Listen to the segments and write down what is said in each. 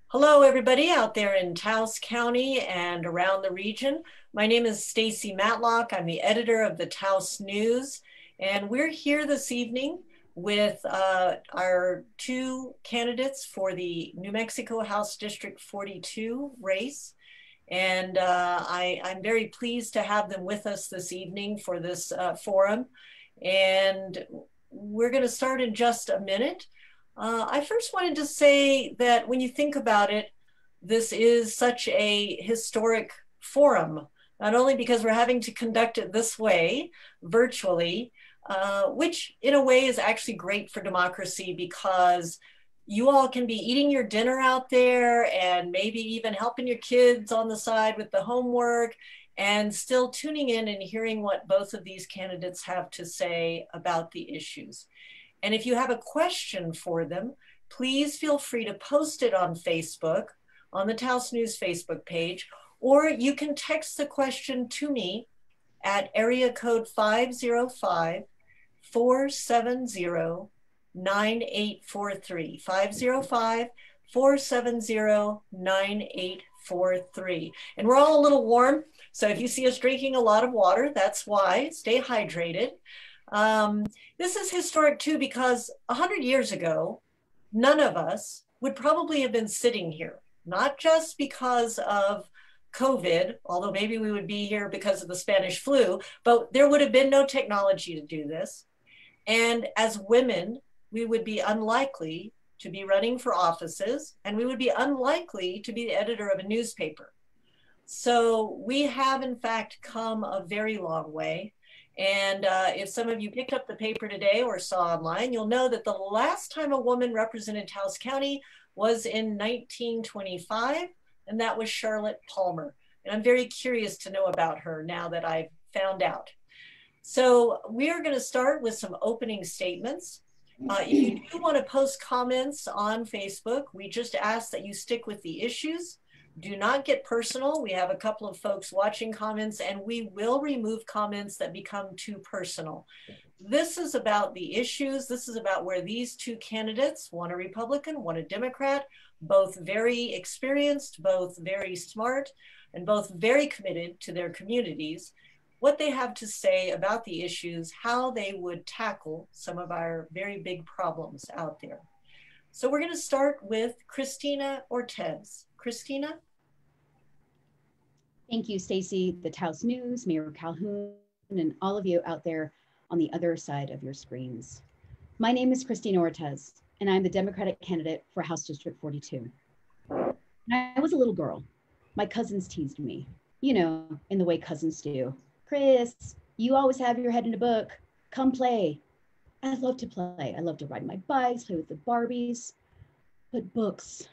Hello, everybody out there in Taos County and around the region. My name is Stacy Matlock. I'm the editor of the Taos News, and we're here this evening with our two candidates for the New Mexico House District 42 race. And I'm very pleased to have them with us this evening for this forum. And we're going to start in just a minute. I first wanted to say that when you think about it, this is such a historic forum, not only because we're having to conduct it this way, virtually, which in a way is actually great for democracy because you all can be eating your dinner out there and maybe even helping your kids on the side with the homework and still tuning in and hearing what both of these candidates have to say about the issues. And if you have a question for them, please feel free to post it on Facebook, on the Taos News Facebook page, or you can text the question to me at area code 505-470-9843, 505-470-9843. And we're all a little warm, so if you see us drinking a lot of water, that's why. Stay hydrated. This is historic too, because 100 years ago, none of us would probably have been sitting here, not just because of COVID, although maybe we would be here because of the Spanish flu, but there would have been no technology to do this. And as women, we would be unlikely to be running for offices, and we would be unlikely to be the editor of a newspaper. So we have in fact come a very long way. And if some of you picked up the paper today or saw online, you'll know that the last time a woman represented Taos County was in 1925, and that was Charlotte Palmer. And I'm very curious to know about her now that I've found out. So we are going to start with some opening statements. If you do want to post comments on Facebook, we just ask that you stick with the issues. Do not get personal. We have a couple of folks watching comments, and we will remove comments that become too personal. This is about the issues. This is about where these two candidates, one a Republican, one a Democrat, both very experienced, both very smart, and both very committed to their communities, what they have to say about the issues, how they would tackle some of our very big problems out there. So we're going to start with Kristina Ortez. Kristina? Thank you, Stacy, the Taos News, Mayor Calhoun, and all of you out there on the other side of your screens. My name is Kristina Ortez, and I'm the Democratic candidate for House District 42. When I was a little girl, my cousins teased me, you know, in the way cousins do. Chris, you always have your head in a book. Come play. I love to play. I love to ride my bikes, play with the Barbies, but books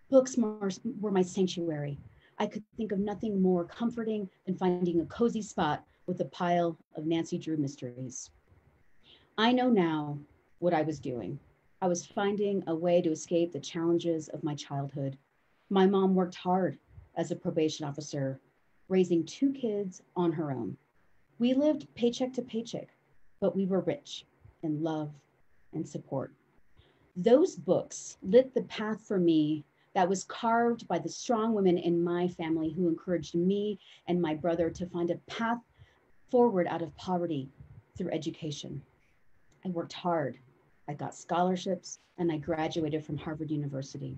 were my sanctuary. I could think of nothing more comforting than finding a cozy spot with a pile of Nancy Drew mysteries. I know now what I was doing. I was finding a way to escape the challenges of my childhood. My mom worked hard as a probation officer, raising 2 kids on her own. We lived paycheck to paycheck, but we were rich in love and support. Those books lit the path for me that was carved by the strong women in my family who encouraged me and my brother to find a path forward out of poverty through education. I worked hard. I got scholarships and I graduated from Harvard University.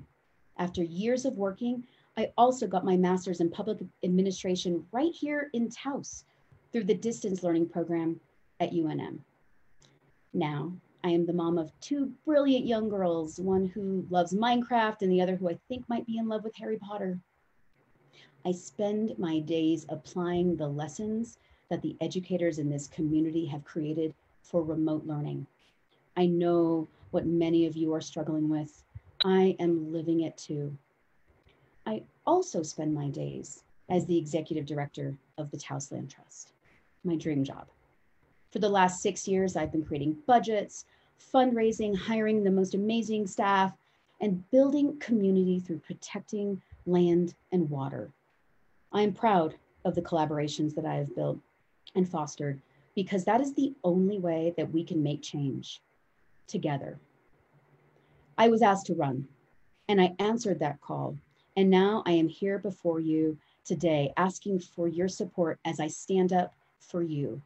After years of working, I also got my master's in public administration right here in Taos through the distance learning program at UNM. Now, I am the mom of 2 brilliant young girls, one who loves Minecraft and the other who I think might be in love with Harry Potter. I spend my days applying the lessons that the educators in this community have created for remote learning. I know what many of you are struggling with. I am living it too. I also spend my days as the executive director of the Taos Land Trust, my dream job. For the last 6 years, I've been creating budgets, fundraising, hiring the most amazing staff, and building community through protecting land and water. I am proud of the collaborations that I have built and fostered, because that is the only way that we can make change together. I was asked to run, and I answered that call. And now I am here before you today, asking for your support as I stand up for you.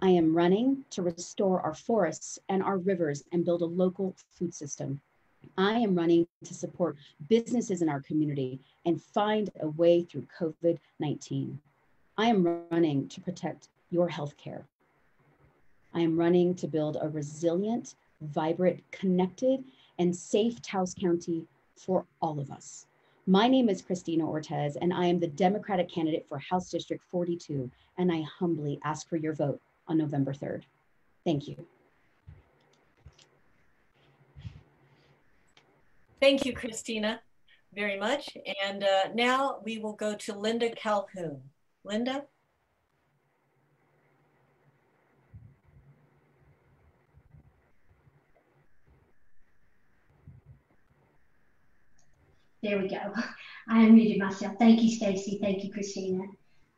I am running to restore our forests and our rivers and build a local food system. I am running to support businesses in our community and find a way through COVID-19. I am running to protect your healthcare. I am running to build a resilient, vibrant, connected, and safe Taos County for all of us. My name is Kristina Ortez, and I am the Democratic candidate for House District 42, and I humbly ask for your vote on November 3rd. Thank you. Thank you, Kristina, very much. And now we will go to Linda Calhoun. Linda? There we go. I unmuted myself. Thank you, Stacy. Thank you, Kristina.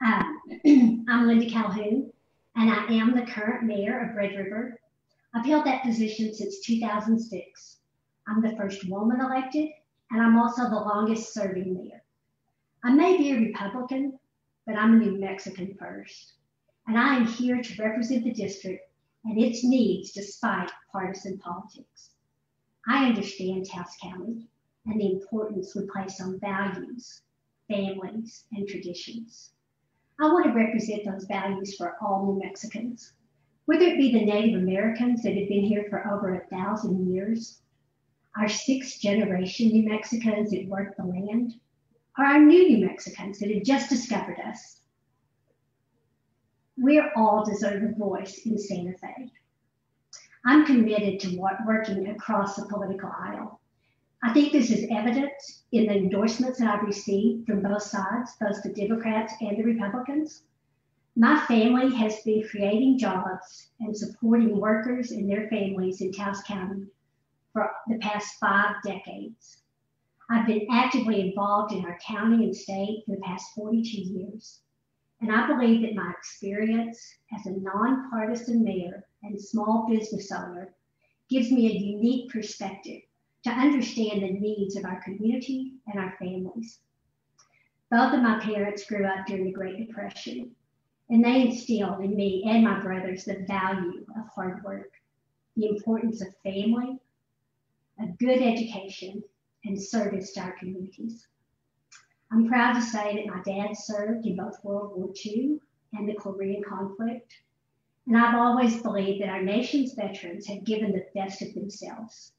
I'm Linda Calhoun, and I am the current mayor of Red River. I've held that position since 2006. I'm the first woman elected, and I'm also the longest serving mayor. I may be a Republican, but I'm a New Mexican first. And I am here to represent the district and its needs despite partisan politics. I understand Taos County and the importance we place on values, families, and traditions. I want to represent those values for all New Mexicans, whether it be the Native Americans that have been here for over 1,000 years, our 6th generation New Mexicans that work the land, or our new Mexicans that have just discovered us. We all deserve a voice in Santa Fe. I'm committed to working across the political aisle. I think this is evident in the endorsements that I've received from both sides, both the Democrats and the Republicans. My family has been creating jobs and supporting workers and their families in Taos County for the past 5 decades. I've been actively involved in our county and state for the past 42 years. And I believe that my experience as a nonpartisan mayor and small business owner gives me a unique perspective to understand the needs of our community and our families. Both of my parents grew up during the Great Depression, and they instilled in me and my brothers the value of hard work, the importance of family, a good education, and service to our communities. I'm proud to say that my dad served in both World War II and the Korean conflict, and I've always believed that our nation's veterans have given the best of themselves.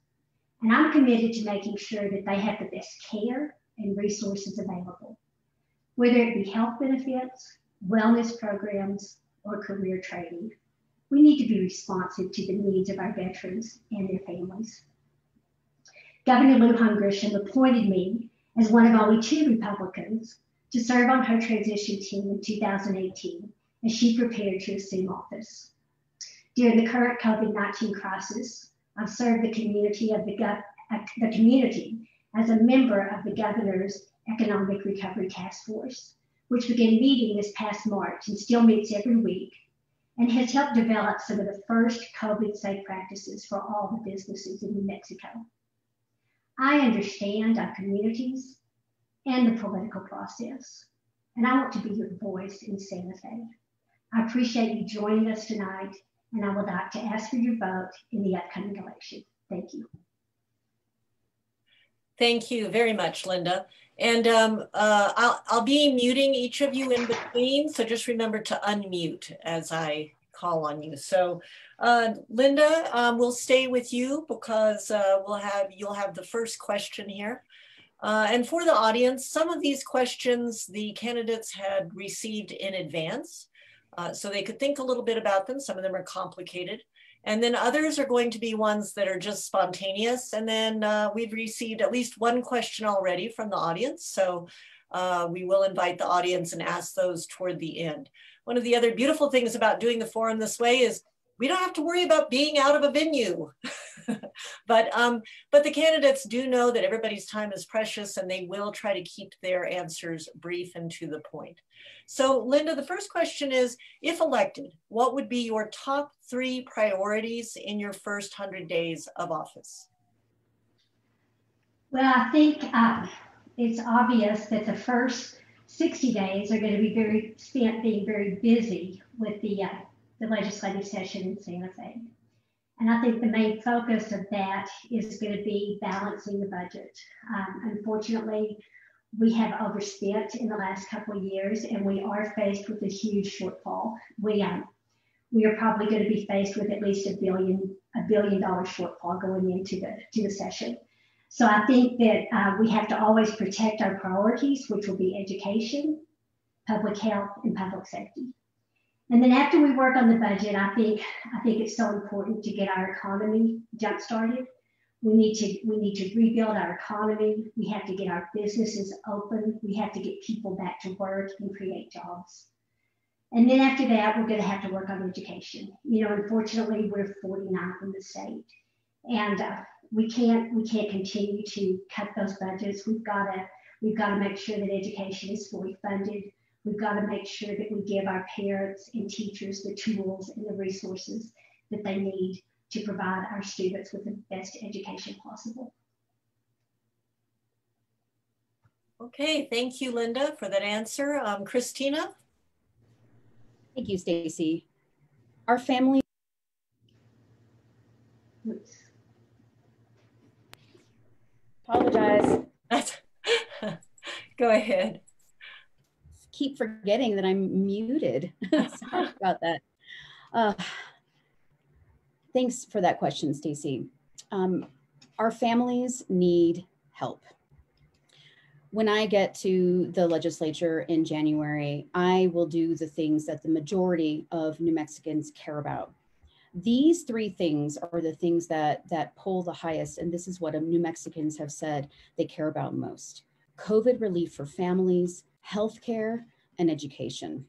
And I'm committed to making sure that they have the best care and resources available, whether it be health benefits, wellness programs, or career training. We need to be responsive to the needs of our veterans and their families. Governor Lujan Grisham appointed me as one of only 2 Republicans to serve on her transition team in 2018 as she prepared to assume office. During the current COVID-19 crisis, I've served the community as a member of the Governor's Economic Recovery Task Force, which began meeting this past March and still meets every week, and has helped develop some of the first COVID-safe practices for all the businesses in New Mexico. I understand our communities and the political process, and I want to be your voice in Santa Fe. I appreciate you joining us tonight, and I would like to ask for your vote in the upcoming election. Thank you. Thank you very much, Linda. And I'll be muting each of you in between, so just remember to unmute as I call on you. So Linda, we'll stay with you because you'll have the first question here. And for the audience, some of these questions the candidates had received in advance, so they could think a little bit about them. Some of them are complicated. And then others are going to be ones that are just spontaneous. And then we've received at least one question already from the audience. So we will invite the audience and ask those toward the end. One of the other beautiful things about doing the forum this way is we don't have to worry about being out of a venue. but the candidates do know that everybody's time is precious, and they will try to keep their answers brief and to the point. So Linda, the first question is, if elected, what would be your top 3 priorities in your first 100 days of office? Well, I think it's obvious that the first 60 days are going to be spent being very busy with the legislative session in Santa Fe. And I think the main focus of that is going to be balancing the budget. Unfortunately, we have overspent in the last couple of years, and we are faced with a huge shortfall. We are probably going to be faced with at least $1 billion shortfall going into the session. So I think that we have to always protect our priorities, which will be education, public health, and public safety. And then after we work on the budget, I think it's so important to get our economy jump started. We need to rebuild our economy. We have to get our businesses open. We have to get people back to work and create jobs. And then after that, we're going to have to work on education. You know, unfortunately, we're 49th in the state, and we can't continue to cut those budgets. We've got to make sure that education is fully funded. We've got to make sure that we give our parents and teachers the tools and the resources that they need to provide our students with the best education possible. Okay, thank you, Linda, for that answer. Kristina? Thank you, Stacy. Our family. Oops. Apologize. Go ahead. Keep forgetting that I'm muted. Sorry about that. Thanks for that question, Stacy. Our families need help. When I get to the legislature in January, I will do the things that the majority of New Mexicans care about. These 3 things are the things that pull the highest, and this is what New Mexicans have said they care about most: COVID relief for families, healthcare, and education.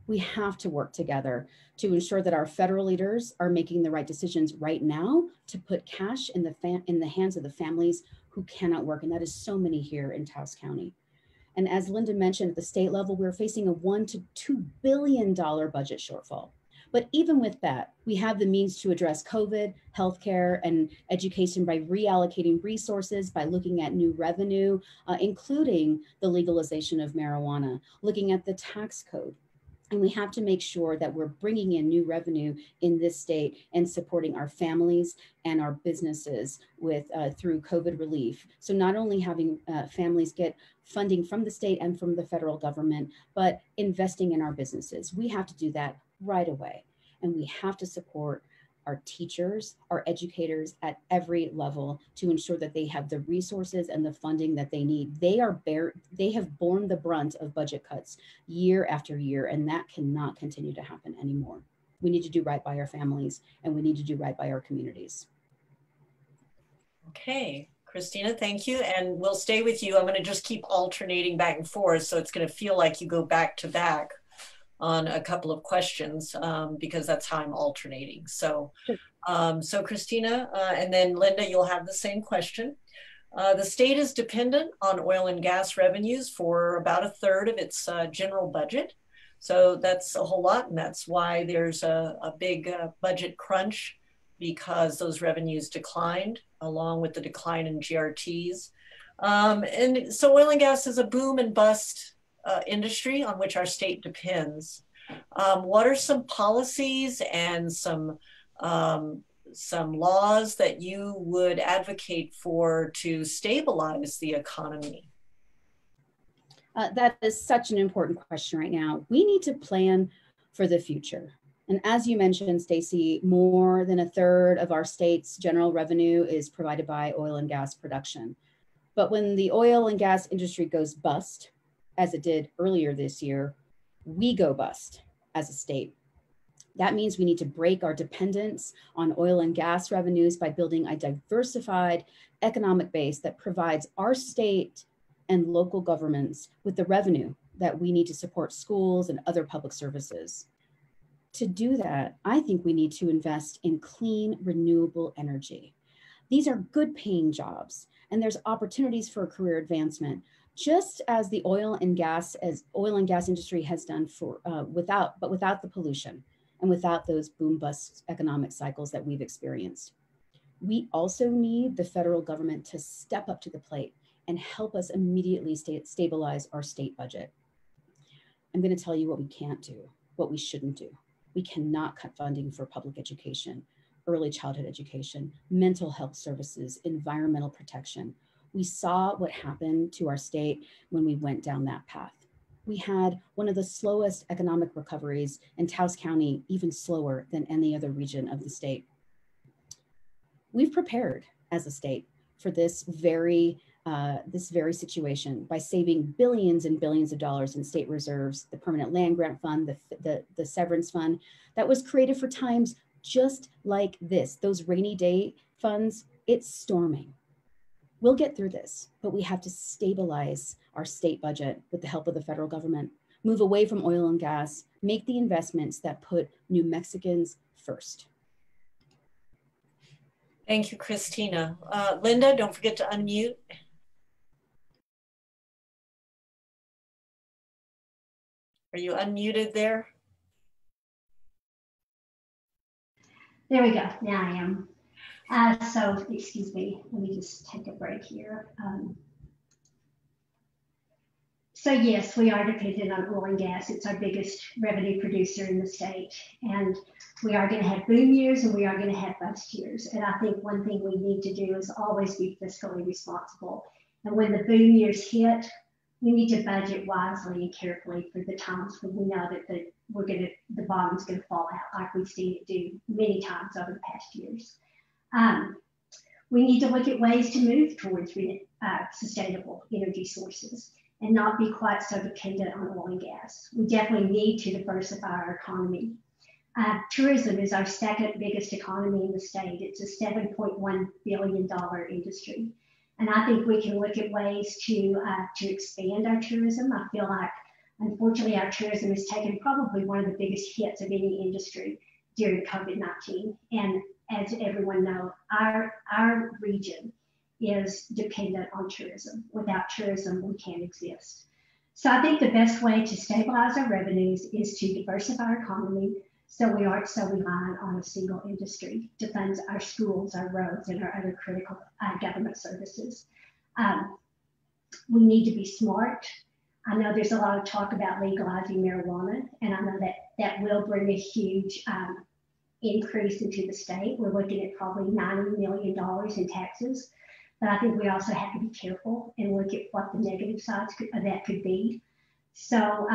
We have to work together to ensure that our federal leaders are making the right decisions right now to put cash in the hands of the families who cannot work, and that is so many here in Taos County. And as Linda mentioned, at the state level, we're facing a $1 to $2 billion budget shortfall. But even with that, we have the means to address COVID, healthcare, and education by reallocating resources, by looking at new revenue, including the legalization of marijuana, looking at the tax code. And we have to make sure that we're bringing in new revenue in this state and supporting our families and our businesses with through COVID relief. So not only having families get funding from the state and from the federal government, but investing in our businesses. We have to do that right away. And we have to support our teachers, our educators at every level to ensure that they have the resources and the funding that they need. They have borne the brunt of budget cuts year after year, and that cannot continue to happen anymore. We need to do right by our families, and we need to do right by our communities. Okay, Kristina, thank you. And we'll stay with you. I'm going to just keep alternating back and forth, so it's going to feel like you go back to back on a couple of questions because that's how I'm alternating. So, so Kristina, and then Linda, you'll have the same question. The state is dependent on oil and gas revenues for about 1/3 of its general budget. So that's a whole lot, and that's why there's a big budget crunch, because those revenues declined along with the decline in GRTs. And so oil and gas is a boom and bust industry on which our state depends. What are some policies and some laws that you would advocate for to stabilize the economy? That is such an important question right now. We need to plan for the future. And as you mentioned, Stacy, more than 1/3 of our state's general revenue is provided by oil and gas production. But when the oil and gas industry goes bust, as it did earlier this year, we go bust as a state. That means we need to break our dependence on oil and gas revenues by building a diversified economic base that provides our state and local governments with the revenue that we need to support schools and other public services. To do that, I think we need to invest in clean, renewable energy. These are good paying jobs, and there's opportunities for career advancement, just as the oil and gas industry has done without the pollution and without those boom bust economic cycles that we've experienced. We also need the federal government to step up to the plate and help us immediately stabilize our state budget. I'm going to tell you what we can't do, what we shouldn't do. We cannot cut funding for public education, early childhood education, mental health services, environmental protection. We saw what happened to our state when we went down that path. We had one of the slowest economic recoveries in Taos County, even slower than any other region of the state. We've prepared as a state for this very situation by saving billions and billions of dollars in state reserves, the permanent land grant fund, the severance fund that was created for times just like this, those rainy day funds. It's storming. We'll get through this, but we have to stabilize our state budget with the help of the federal government, move away from oil and gas, make the investments that put New Mexicans first. Thank you, Kristina. Linda, don't forget to unmute. Are you unmuted there? There we go. Now I am. So, excuse me. Let me just take a break here. So yes, we are dependent on oil and gas. It's our biggest revenue producer in the state. And we are going to have boom years and we are going to have bust years. And I think one thing we need to do is always be fiscally responsible. And when the boom years hit, we need to budget wisely and carefully for the times when we know that the bottom's going to fall out, like we've seen it do many times over the past years. We need to look at ways to move towards sustainable energy sources and not be quite so dependent on oil and gas. We definitely need to diversify our economy. Tourism is our second biggest economy in the state. It's a $7.1 billion industry. And I think we can look at ways to expand our tourism. I feel like, unfortunately, our tourism has taken probably one of the biggest hits of any industry during COVID-19. And as everyone knows, our region is dependent on tourism. Without tourism, we can't exist. So I think the best way to stabilize our revenues is to diversify our economy so we aren't so reliant on a single industry to fund our schools, our roads, and our other critical government services. We need to be smart. I know there's a lot of talk about legalizing marijuana, and I know that will bring a huge increase into the state. We're looking at probably $90 million in taxes. But I think we also have to be careful and look at what the negative sides of that could be. So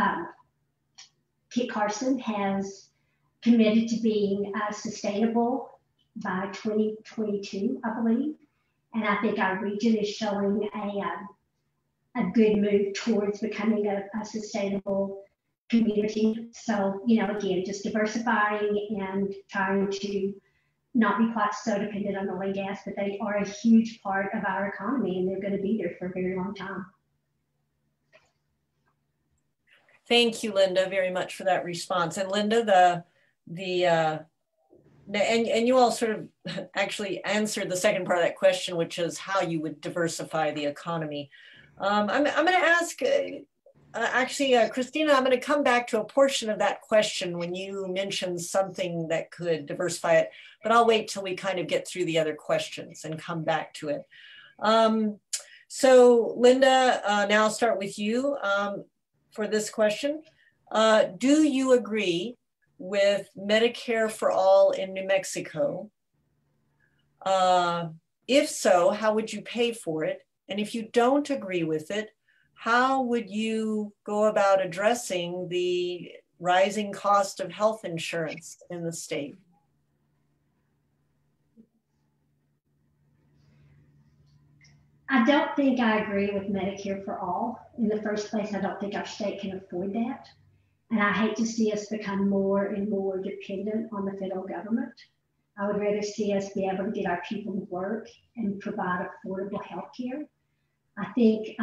Kit Carson has committed to being sustainable by 2022, I believe. And I think our region is showing a good move towards becoming a sustainable community. So, again, just diversifying and trying to not be quite so dependent on oil and gas, but they are a huge part of our economy and they're going to be there for a very long time. Thank you, Linda, very much for that response. And Linda, and you all sort of actually answered the second part of that question, which is how you would diversify the economy. I'm going to ask, Kristina, I'm going to come back to a portion of that question when you mentioned something that could diversify it, but I'll wait till we kind of get through the other questions and come back to it. So Linda, now I'll start with you for this question. Do you agree with Medicare for all in New Mexico? If so, how would you pay for it? And if you don't agree with it, how would you go about addressing the rising cost of health insurance in the state? I don't think I agree with Medicare for all. In the first place, I don't think our state can afford that. And I hate to see us become more and more dependent on the federal government. I would rather see us be able to get our people to work and provide affordable health care. I think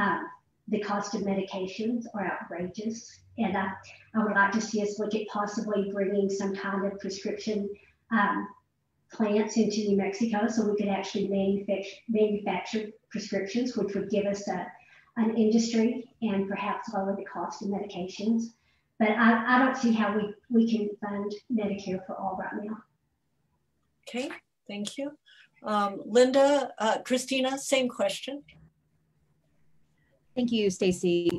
The cost of medications are outrageous. And I would like to see us look at possibly bringing some kind of prescription plants into New Mexico so we could actually manufacture prescriptions, which would give us an industry and perhaps lower the cost of medications. But I don't see how we can fund Medicare for all right now. Okay, thank you. Linda, Kristina, same question. Thank you, Stacy.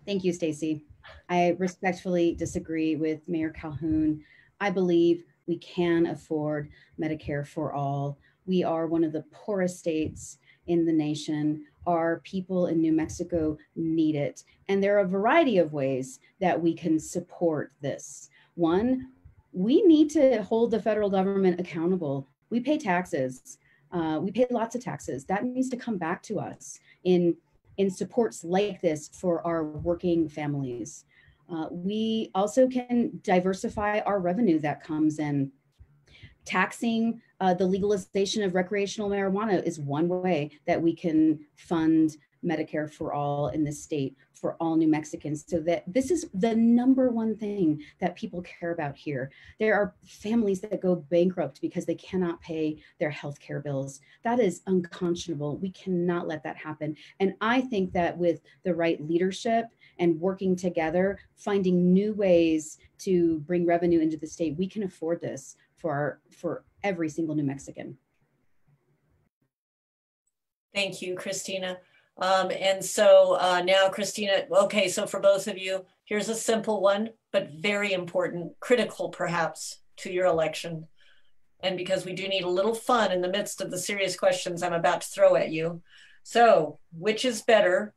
Thank you, Stacy. I respectfully disagree with Mayor Calhoun. I believe we can afford Medicare for all. We are one of the poorest states in the nation. Our people in New Mexico need it. And there are a variety of ways that we can support this. One, we need to hold the federal government accountable. We pay taxes. We pay lots of taxes. That needs to come back to us in supports like this for our working families. We also can diversify our revenue that comes in. Taxing the legalization of recreational marijuana is one way that we can fund Medicare for all in this state for all New Mexicans, so that this is the number one thing that people care about here. There are families that go bankrupt because they cannot pay their health care bills. That is unconscionable. We cannot let that happen. And I think that with the right leadership and working together, finding new ways to bring revenue into the state, we can afford this for every single New Mexican. Thank you, Kristina. And so now, Kristina, okay, so for both of you, here's a simple one, but very important, critical perhaps to your election. And because we do need a little fun in the midst of the serious questions I'm about to throw at you. So, which is better,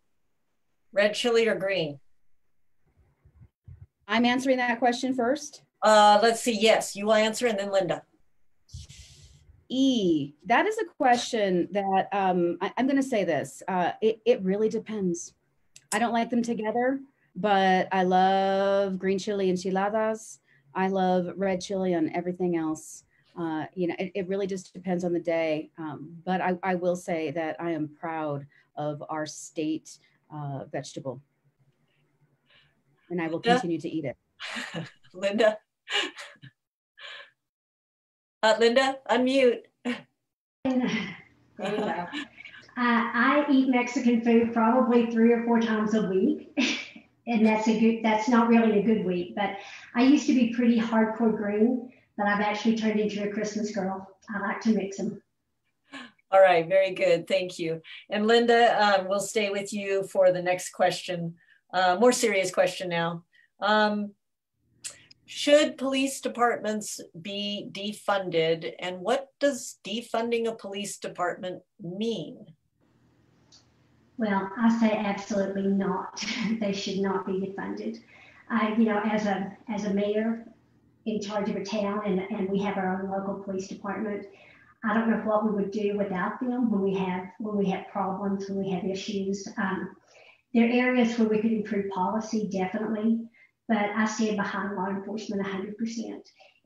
red chili or green? I'm answering that question first. Let's see, yes, you will answer and then Linda. That is a question that I'm going to say this. It really depends. I don't like them together, but I love green chili enchiladas. I love red chili on everything else. You know, it really just depends on the day. But I will say that I am proud of our state vegetable, and I will continue to eat it. Linda? Linda, unmute. There you go. I eat Mexican food probably 3 or 4 times a week. And that's not really a good week, but I used to be pretty hardcore green, but I've actually turned into a Christmas girl. I like to mix them. All right, very good, thank you. And Linda, we'll stay with you for the next question, more serious question now. Should police departments be defunded, and what does defunding a police department mean? Well, I say absolutely not. They should not be defunded. You know, as a mayor in charge of a town, and we have our own local police department, I don't know what we would do without them when we have problems, when we have issues. There are areas where we could improve policy, definitely. But I stand behind law enforcement 100%.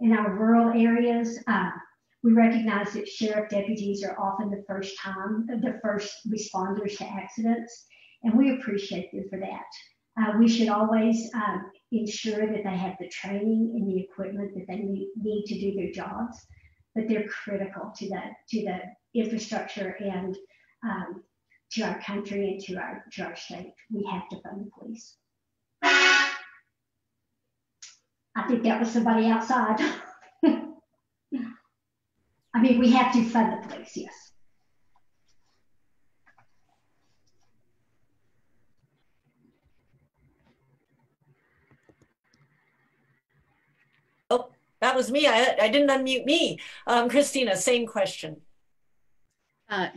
In our rural areas, we recognize that sheriff deputies are often the first responders to accidents, and we appreciate them for that. We should always ensure that they have the training and the equipment that they need to do their jobs, but they're critical to the infrastructure and to our country and to our state. We have to fund the police. I think that was somebody outside. I mean, we have to fund the police, yes. Oh, that was me. I didn't unmute me. Kristina, same question.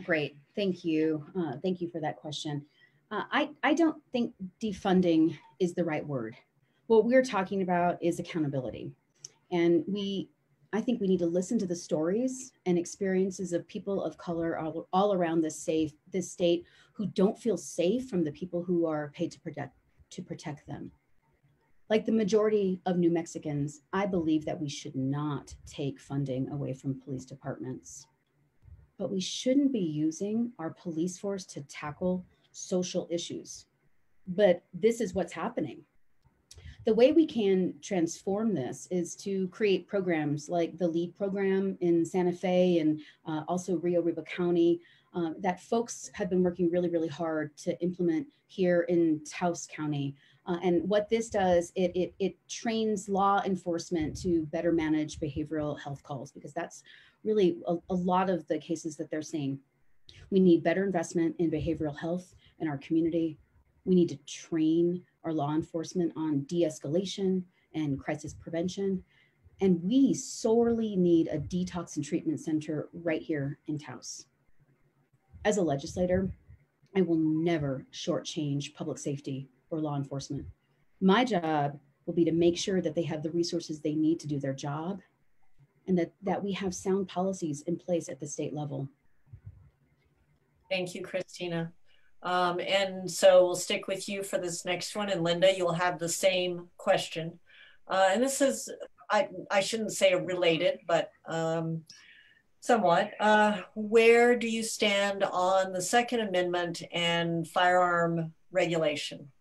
Great, thank you. Thank you for that question. I don't think defunding is the right word. What we're talking about is accountability. And I think we need to listen to the stories and experiences of people of color all around this state who don't feel safe from the people who are paid to protect them. Like the majority of New Mexicans, I believe that we should not take funding away from police departments. but we shouldn't be using our police force to tackle social issues. But this is what's happening. The way we can transform this is to create programs like the LEAD program in Santa Fe and also Rio Arriba County that folks have been working really, really hard to implement here in Taos County. And what this does, it trains law enforcement to better manage behavioral health calls, because that's really a lot of the cases that they're seeing. We need better investment in behavioral health in our community. We need to train our law enforcement on de-escalation and crisis prevention. And we sorely need a detox and treatment center right here in Taos. As a legislator, I will never shortchange public safety or law enforcement. My job will be to make sure that they have the resources they need to do their job, and that we have sound policies in place at the state level. Thank you, Kristina. And so we'll stick with you for this next one. And Linda, you'll have the same question. And this is, I shouldn't say related, but somewhat. Where do you stand on the Second Amendment and firearm regulation?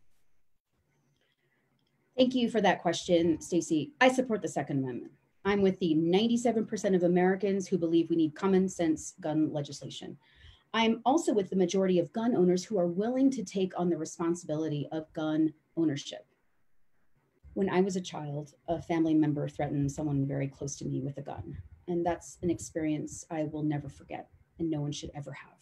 Thank you for that question, Stacey. I support the Second Amendment. I'm with the 97% of Americans who believe we need common sense gun legislation. I'm also with the majority of gun owners who are willing to take on the responsibility of gun ownership. When I was a child, a family member threatened someone very close to me with a gun. And that's an experience I will never forget and no one should ever have.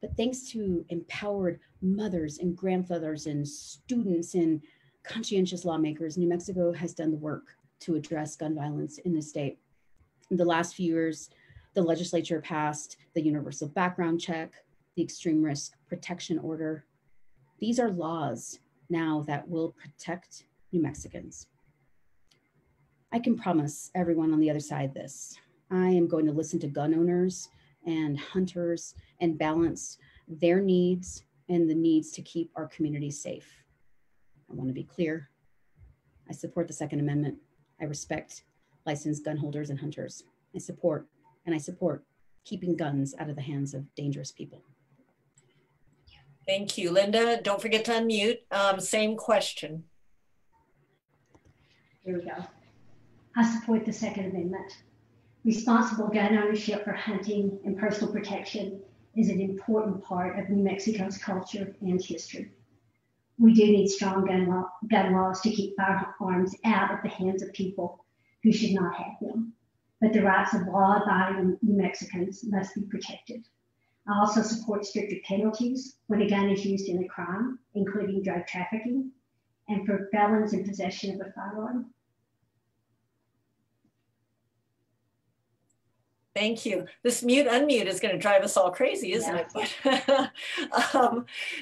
But thanks to empowered mothers and grandfathers and students and conscientious lawmakers, New Mexico has done the work to address gun violence in the state. In the last few years, the legislature passed the universal background check, the extreme risk protection order. These are laws now that will protect New Mexicans. I can promise everyone on the other side this. I am going to listen to gun owners and hunters and balance their needs and the needs to keep our communities safe. I want to be clear. I support the Second Amendment. I respect licensed gun holders and hunters. I support keeping guns out of the hands of dangerous people. Thank you, Linda. Don't forget to unmute. Same question. Here we go. I support the Second Amendment. Responsible gun ownership for hunting and personal protection is an important part of New Mexico's culture and history. We do need strong gun laws to keep firearms out of the hands of people who should not have them. But the rights of law-abiding New Mexicans must be protected. I also support stricter penalties when a gun is used in a crime, including drug trafficking, and for felons in possession of a firearm. Thank you. This mute-unmute is going to drive us all crazy, isn't it?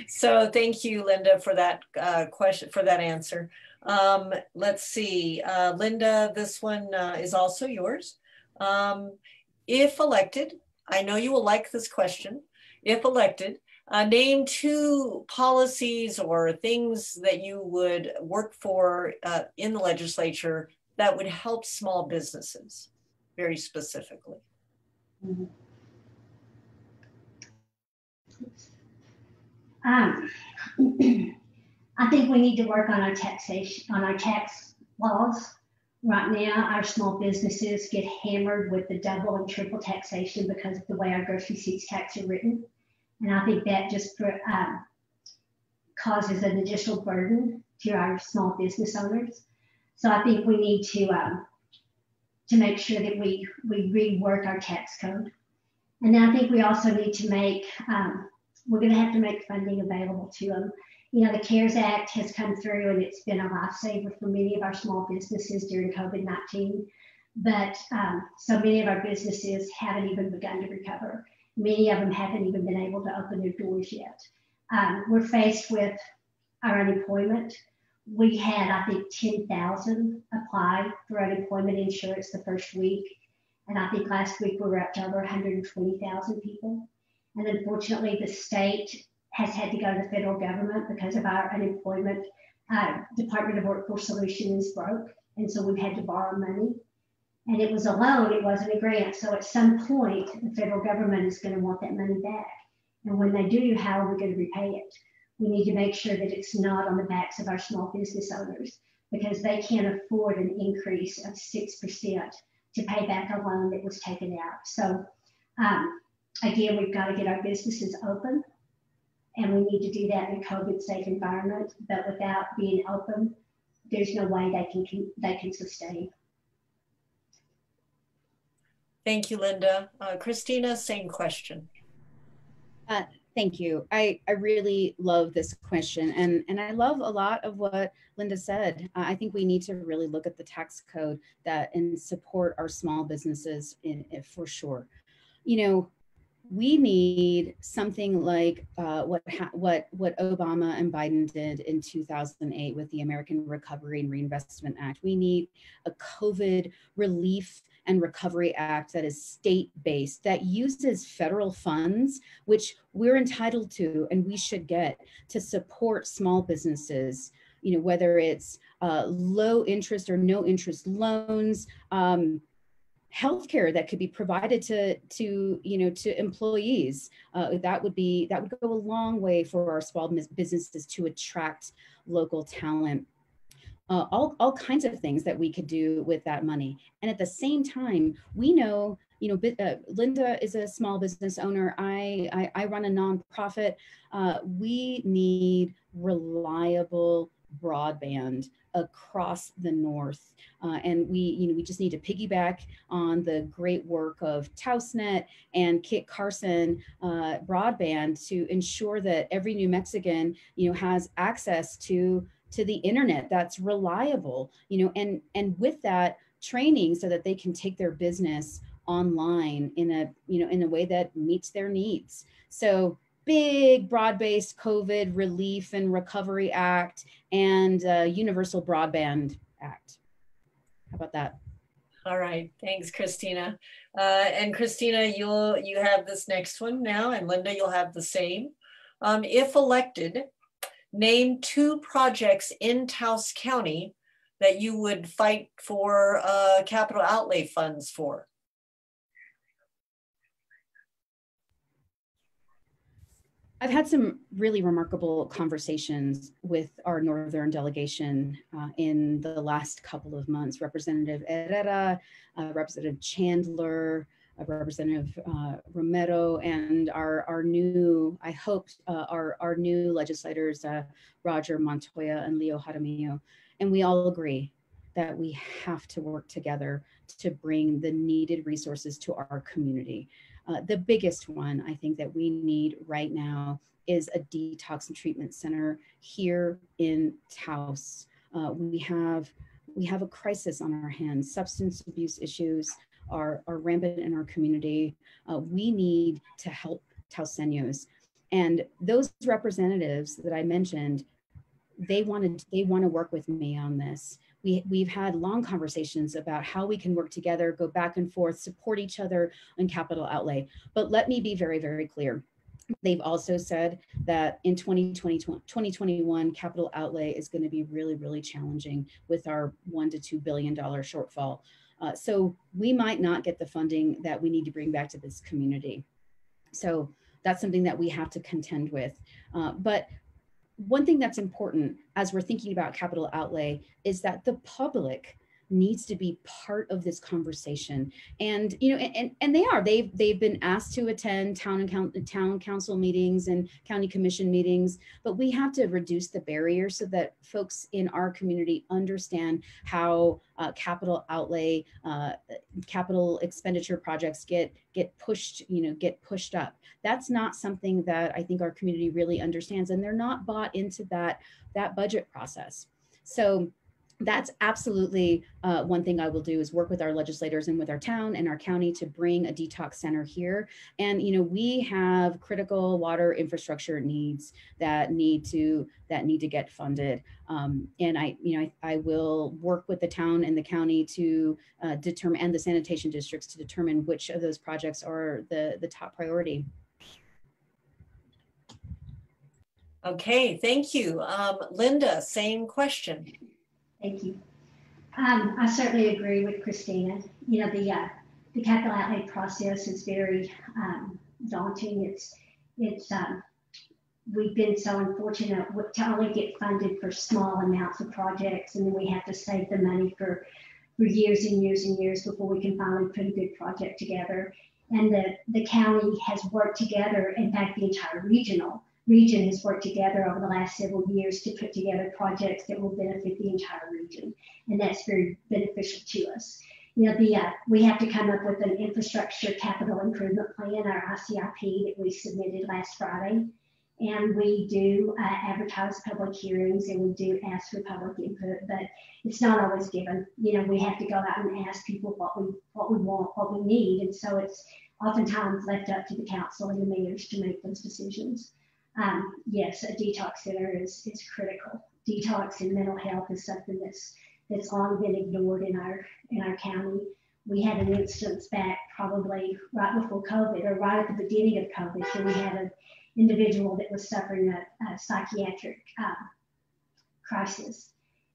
So thank you, Linda, for that question, for that answer. Let's see, Linda, this one is also yours. If elected, I know you will like this question. If elected, name 2 policies or things that you would work for in the legislature that would help small businesses, very specifically. Mm-hmm. I think we need to work on our taxation, on our tax laws. Right now, our small businesses get hammered with the double and triple taxation because of the way our grocery receipts tax are written. And I think that just causes an additional burden to our small business owners. So I think we need to make sure that we rework our tax code. And then I think we also need to make, we're going to have to make funding available to them. You know, the CARES Act has come through and it's been a lifesaver for many of our small businesses during COVID-19. But so many of our businesses haven't even begun to recover. Many of them haven't even been able to open their doors yet. We're faced with our unemployment. We had, I think, 10,000 apply for unemployment insurance the first week. And I think last week we were up to over 120,000 people. And unfortunately, the state has had to go to the federal government because of our unemployment. Department of Workforce Solutions broke. And so we've had to borrow money. And it was a loan, it wasn't a grant. So at some point, the federal government is going to want that money back. And when they do, how are we going to repay it? We need to make sure that it's not on the backs of our small business owners, because they can't afford an increase of 6% to pay back a loan that was taken out. So again, we've got to get our businesses open, and we need to do that in a COVID safe environment. But without being open, there's no way they can sustain. Thank you, Linda. Kristina, same question. Thank you. I really love this question, and I love a lot of what Linda said. I think we need to really look at the tax code and support our small businesses for sure. You know, we need something like what Obama and Biden did in 2008 with the American Recovery and Reinvestment Act. We need a COVID relief and recovery act that is state-based, that uses federal funds, which we're entitled to and we should get, to support small businesses, you know, whether it's low interest or no interest loans, healthcare that could be provided to employees. That would go a long way for our small businesses to attract local talent. All kinds of things that we could do with that money. And at the same time, we know, Linda is a small business owner. I run a nonprofit. We need reliable broadband across the North. And we just need to piggyback on the great work of TaosNet and Kit Carson broadband to ensure that every New Mexican, has access to the internet that's reliable, and with that training so that they can take their business online in a way that meets their needs. So big broad-based COVID relief and recovery act and universal broadband act. How about that? All right, thanks, Kristina. And Kristina, you have this next one now, and Linda, you'll have the same. If elected, name 2 projects in Taos County that you would fight for capital outlay funds for. I've had some really remarkable conversations with our Northern delegation in the last couple of months. Representative Herrera, Representative Chandler, Representative Roberto, and our new, I hope, our new legislators, Roger Montoya and Leo Jaramillo. And we all agree that we have to work together to bring the needed resources to our community. The biggest one I think that we need right now is a detox and treatment center here in Taos. We have a crisis on our hands. Substance abuse issues are rampant in our community. We need to help Taoseños. And those representatives that I mentioned, they want to work with me on this. We've had long conversations about how we can work together, go back and forth, support each other on capital outlay. But let me be very, very clear. They've also said that in 2021, capital outlay is going to be really, really challenging with our $1 to $2 billion shortfall. So we might not get the funding that we need to bring back to this community. So that's something that we have to contend with. But one thing that's important as we're thinking about capital outlay is that the public needs to be part of this conversation. And they've been asked to attend town council meetings and county commission meetings, but we have to reduce the barrier so that folks in our community understand how capital outlay, capital expenditure projects get pushed up. That's not something that I think our community really understands, and they're not bought into that budget process. So that's absolutely one thing I will do is work with our legislators and with our town and our county to bring a detox center here. And we have critical water infrastructure needs that need to get funded. And I will work with the town and the county to determine, and the sanitation districts to determine which of those projects are the top priority. Okay, thank you. Linda, same question. Thank you. I certainly agree with Kristina. You know, the capital outlay process is very daunting. We've been so unfortunate to only get funded for small amounts of projects, and then we have to save the money for years and years and years before we can finally put a good project together. And the county has worked together. In fact, the entire region has worked together over the last several years to put together projects that will benefit the entire region, and that's very beneficial to us. You know, we have to come up with an infrastructure capital improvement plan, our ICIP, that we submitted last Friday. And we do advertise public hearings, and we do ask for public input, but it's not always given. You know, we have to go out and ask people what we want, what we need, and so it's oftentimes left up to the council and the mayors to make those decisions. Yes, a detox center is critical. Detox and mental health is something that's long been ignored in our county. We had an instance back probably right before COVID, or right at the beginning of COVID, where we had an individual that was suffering a psychiatric crisis.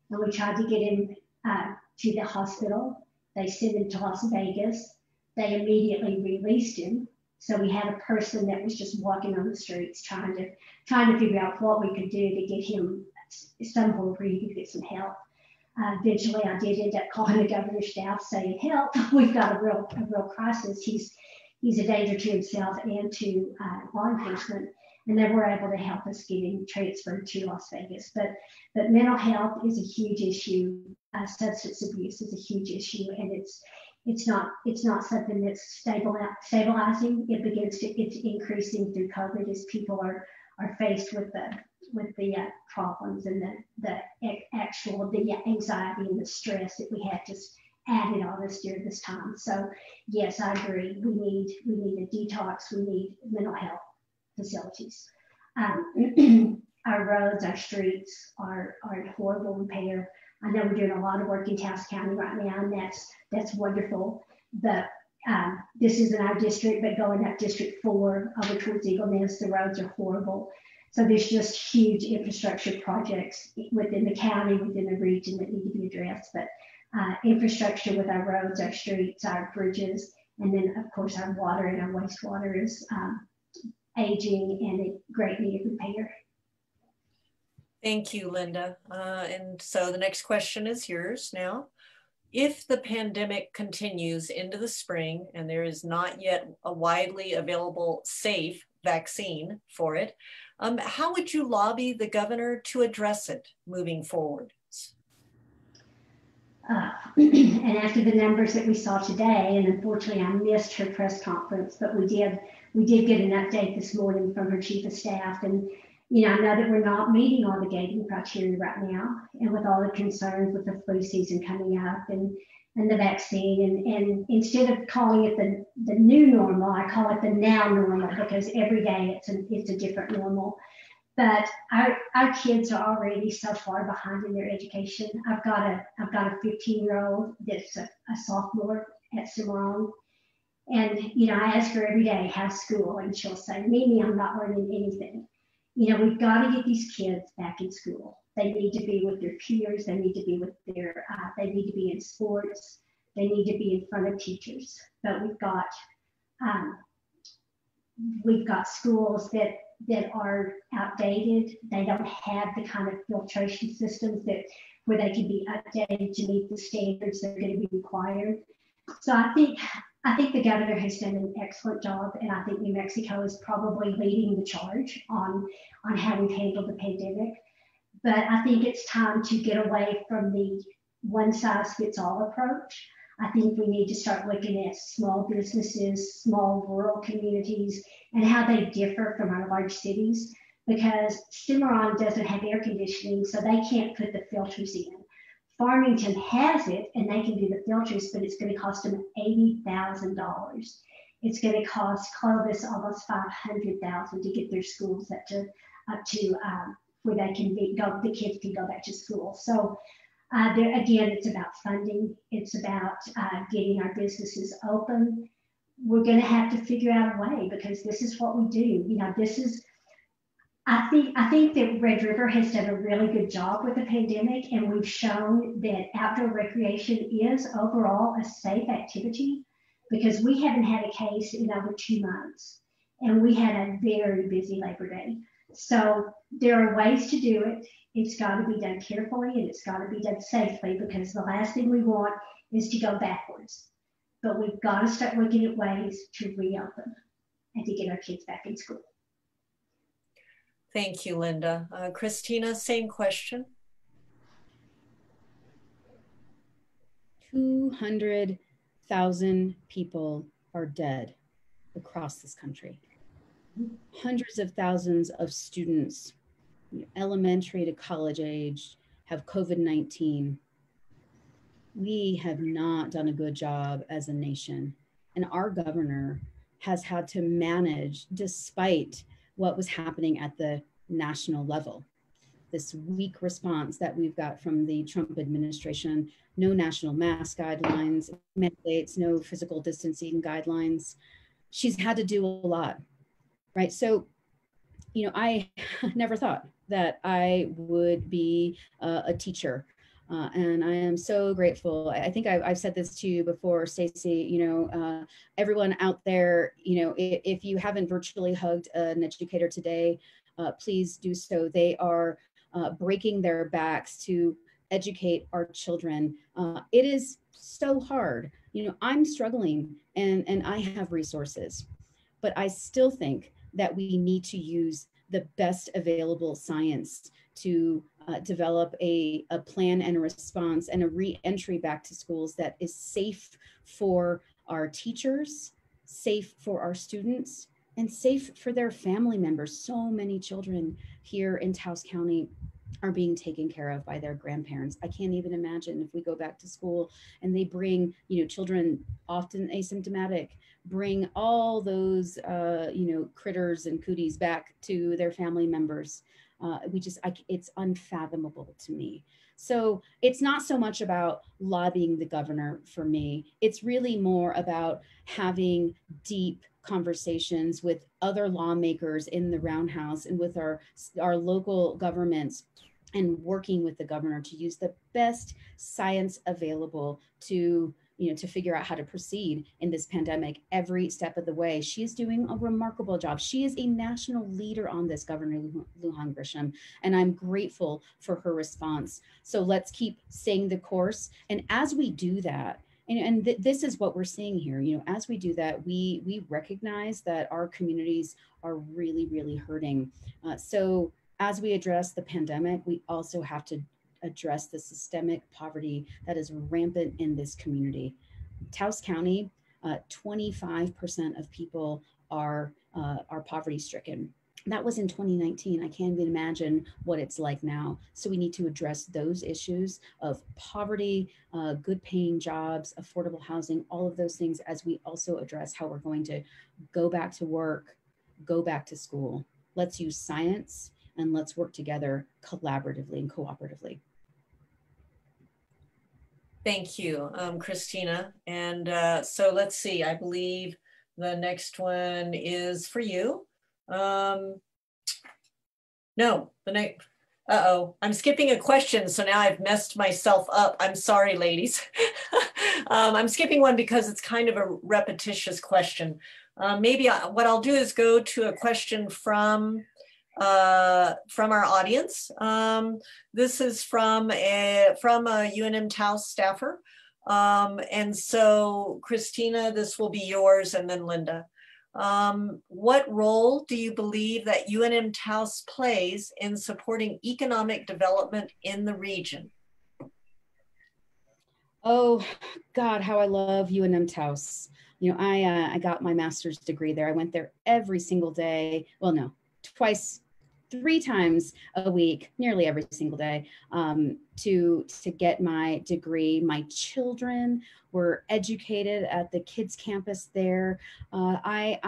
And we tried to get him to the hospital. They sent him to Las Vegas. They immediately released him. So we had a person that was just walking on the streets trying to figure out what we could do to get him somewhere where he could get some help. Eventually, I did end up calling the governor's staff saying, "Help! We've got a real crisis. He's a danger to himself and to law enforcement," and they were able to help us get him transferred to Las Vegas. But mental health is a huge issue. Substance abuse is a huge issue, and it's not something that's stabilizing. It's increasing through COVID as people are faced with the problems and the anxiety and the stress that we had just added on us during this time. So yes, I agree. We need a detox. We need mental health facilities. Our roads, our streets are in horrible repair. I know we're doing a lot of work in Taos County right now, and that's wonderful. But this isn't our district, but going up District 4 over towards Eagle Nest, the roads are horrible. So there's just huge infrastructure projects within the county, within the region that need to be addressed. But infrastructure with our roads, our streets, our bridges, and then of course our water and our wastewater is aging and in great need of repair. Thank you, Linda. And so the next question is yours now. If the pandemic continues into the spring and there is not yet a widely available safe vaccine for it, how would you lobby the governor to address it moving forward? And after the numbers that we saw today, and unfortunately I missed her press conference, but we did get an update this morning from her chief of staff. And you know, I know that we're not meeting all the gating criteria right now, and with all the concerns with the flu season coming up and the vaccine, and instead of calling it the new normal, I call it the now normal, because every day it's a different normal. But our kids are already so far behind in their education. I've got a 15-year-old that's a sophomore at Cimarron, and you know, I ask her every day, "How's school?" And she'll say, "Mimi, I'm not learning anything." You know, we've got to get these kids back in school. They need to be with their peers. They need to be with they need to be in sports. They need to be in front of teachers. But we've got schools that are outdated. They don't have the kind of filtration systems where they can be updated to meet the standards that are going to be required. So I think the governor has done an excellent job, and I think New Mexico is probably leading the charge on how we've handled the pandemic. But I think it's time to get away from the one-size-fits-all approach. I think we need to start looking at small businesses, small rural communities, and how they differ from our large cities, because Cimarron doesn't have air conditioning, so they can't put the filters in. Farmington has it, and they can do the filters, but it's going to cost them $80,000. It's going to cost Clovis almost $500,000 to get their schools up to where they can the kids can go back to school. So again, it's about funding. It's about getting our businesses open. We're going to have to figure out a way, because this is what we do. You know, I think that Red River has done a really good job with the pandemic, and we've shown that outdoor recreation is overall a safe activity because we haven't had a case in over 2 months, and we had a very busy Labor Day. So there are ways to do it. It's got to be done carefully and it's got to be done safely, because the last thing we want is to go backwards. But we've got to start looking at ways to reopen and to get our kids back in school. Thank you, Linda. Kristina, same question. 200,000 people are dead across this country. Hundreds of thousands of students, elementary to college age, have COVID-19. We have not done a good job as a nation, and our governor has had to manage despite what was happening at the national level. This weak response that we've got from the Trump administration, no national mask guidelines, mandates, no physical distancing guidelines. She's had to do a lot, right? So, you know, I never thought that I would be a teacher. And I am so grateful. I think I've said this to you before, Stacey, you know, everyone out there, you know, if you haven't virtually hugged an educator today, please do so. They are breaking their backs to educate our children. It is so hard. You know, I'm struggling and I have resources, but I still think that we need to use the best available science to develop a plan and a response and a re-entry back to schools that is safe for our teachers, safe for our students, and safe for their family members. So many children here in Taos County are being taken care of by their grandparents. I can't even imagine if we go back to school and they bring, you know, children often asymptomatic, bring all those, you know, critters and cooties back to their family members. It's unfathomable to me. So it's not so much about lobbying the governor for me. It's really more about having deep conversations with other lawmakers in the roundhouse and with our local governments, and working with the governor to use the best science available to, you know, to figure out how to proceed in this pandemic every step of the way. She is doing a remarkable job. She is a national leader on this, Governor Lujan Grisham, and I'm grateful for her response. So let's keep staying the course. And as we do that, this is what we're seeing here, you know, as we do that, we recognize that our communities are really, really hurting. So as we address the pandemic, we also have to address the systemic poverty that is rampant in this community. Taos County, 25% of people are poverty stricken. That was in 2019. I can't even imagine what it's like now. So we need to address those issues of poverty, good paying jobs, affordable housing, all of those things, as we also address how we're going to go back to work, go back to school. Let's use science and let's work together collaboratively and cooperatively. Thank you, Kristina. And so let's see, I believe the next one is for you. No, the next, I'm skipping a question. So now I've messed myself up. I'm sorry, ladies. I'm skipping one because it's kind of a repetitious question. Maybe what I'll do is go to a question from our audience. This is from a UNM Taos staffer. And so Kristina, this will be yours, and then Linda. What role do you believe that UNM Taos plays in supporting economic development in the region? Oh God, how I love UNM Taos. You know, I got my master's degree there. I went there every single day. Well, no, twice, 3 times a week, nearly every single day, to get my degree. My children were educated at the kids campus there. I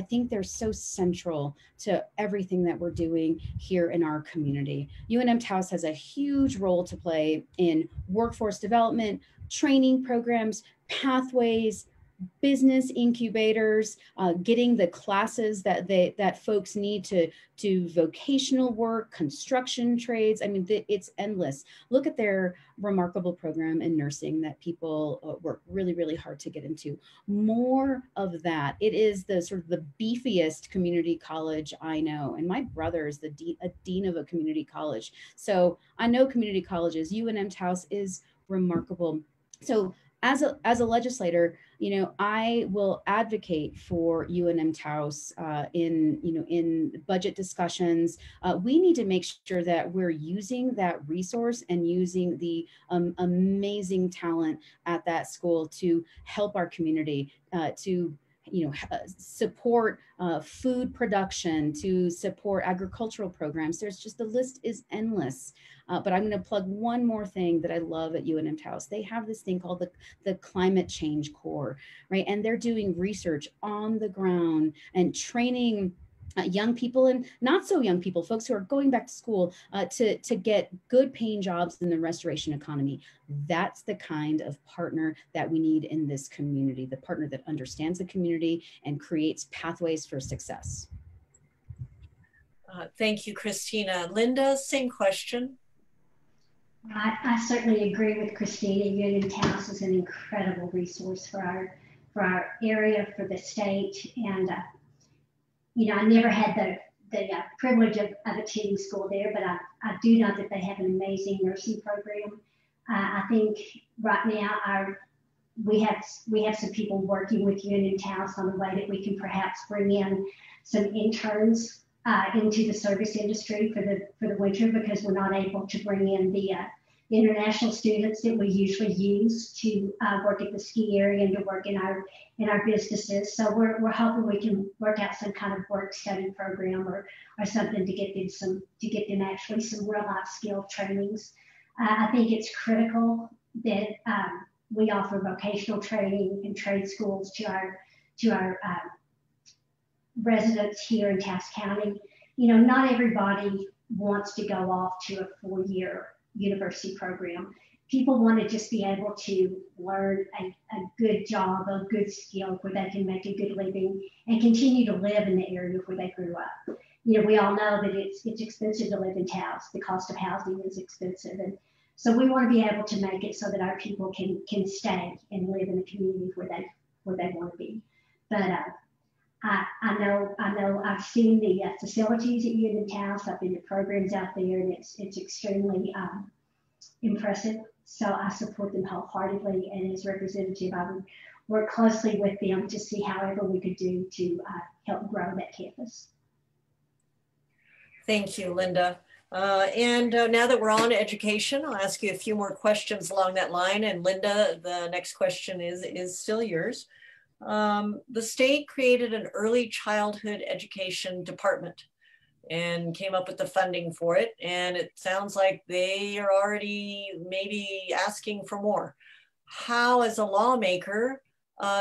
think they're so central to everything that we're doing here in our community. UNM Taos has a huge role to play in workforce development, training programs, pathways, business incubators, getting the classes that folks need to do vocational work, construction trades. I mean, it's endless. Look at their remarkable program in nursing that people work really, really hard to get into. More of that. It is the sort of the beefiest community college I know. And my brother is a dean of a community college. So I know community colleges. UNM Taos is remarkable. So as a legislator, you know, I will advocate for UNM Taos in budget discussions. We need to make sure that we're using that resource and using the amazing talent at that school to help our community, to support food production, to support agricultural programs. There's just, the list is endless. But I'm going to plug one more thing that I love at UNM Taos. They have this thing called the Climate Change Corps, right? And they're doing research on the ground and training young people and not so young people, folks who are going back to school to get good paying jobs in the restoration economy. That's the kind of partner that we need in this community, the partner that understands the community and creates pathways for success. Thank you, Kristina. Linda, same question. I certainly agree with Kristina. UNM Taos is an incredible resource for our area, for the state, and I never had the privilege of attending school there, but I do know that they have an amazing nursing program. I think right now we have some people working with UNM Taos on the way that we can perhaps bring in some interns into the service industry for the winter, because we're not able to bring in the international students that we usually use to work at the ski area and to work in our businesses. So we're hoping we can work out some kind of work study program or something to get them actually some real life skill trainings. I think it's critical that we offer vocational training and trade schools to our residents here in Taos County. Not everybody wants to go off to a 4-year university program. People want to just be able to learn a good job, a good skill where they can make a good living and continue to live in the area where they grew up. We all know that it's expensive to live in Taos. The cost of housing is expensive. And so we want to be able to make it so that our people can stay and live in a community where they want to be. But I know I've seen the facilities at UNM Taos. I've been to programs out there, and it's extremely impressive. So I support them wholeheartedly, and as representative, I would work closely with them to see however we could do to help grow that campus. Thank you, Linda. And now that we're on education, I'll ask you a few more questions along that line. And Linda, the next question is still yours. The state created an early childhood education department and came up with the funding for it. And it sounds like they are already maybe asking for more. How, as a lawmaker,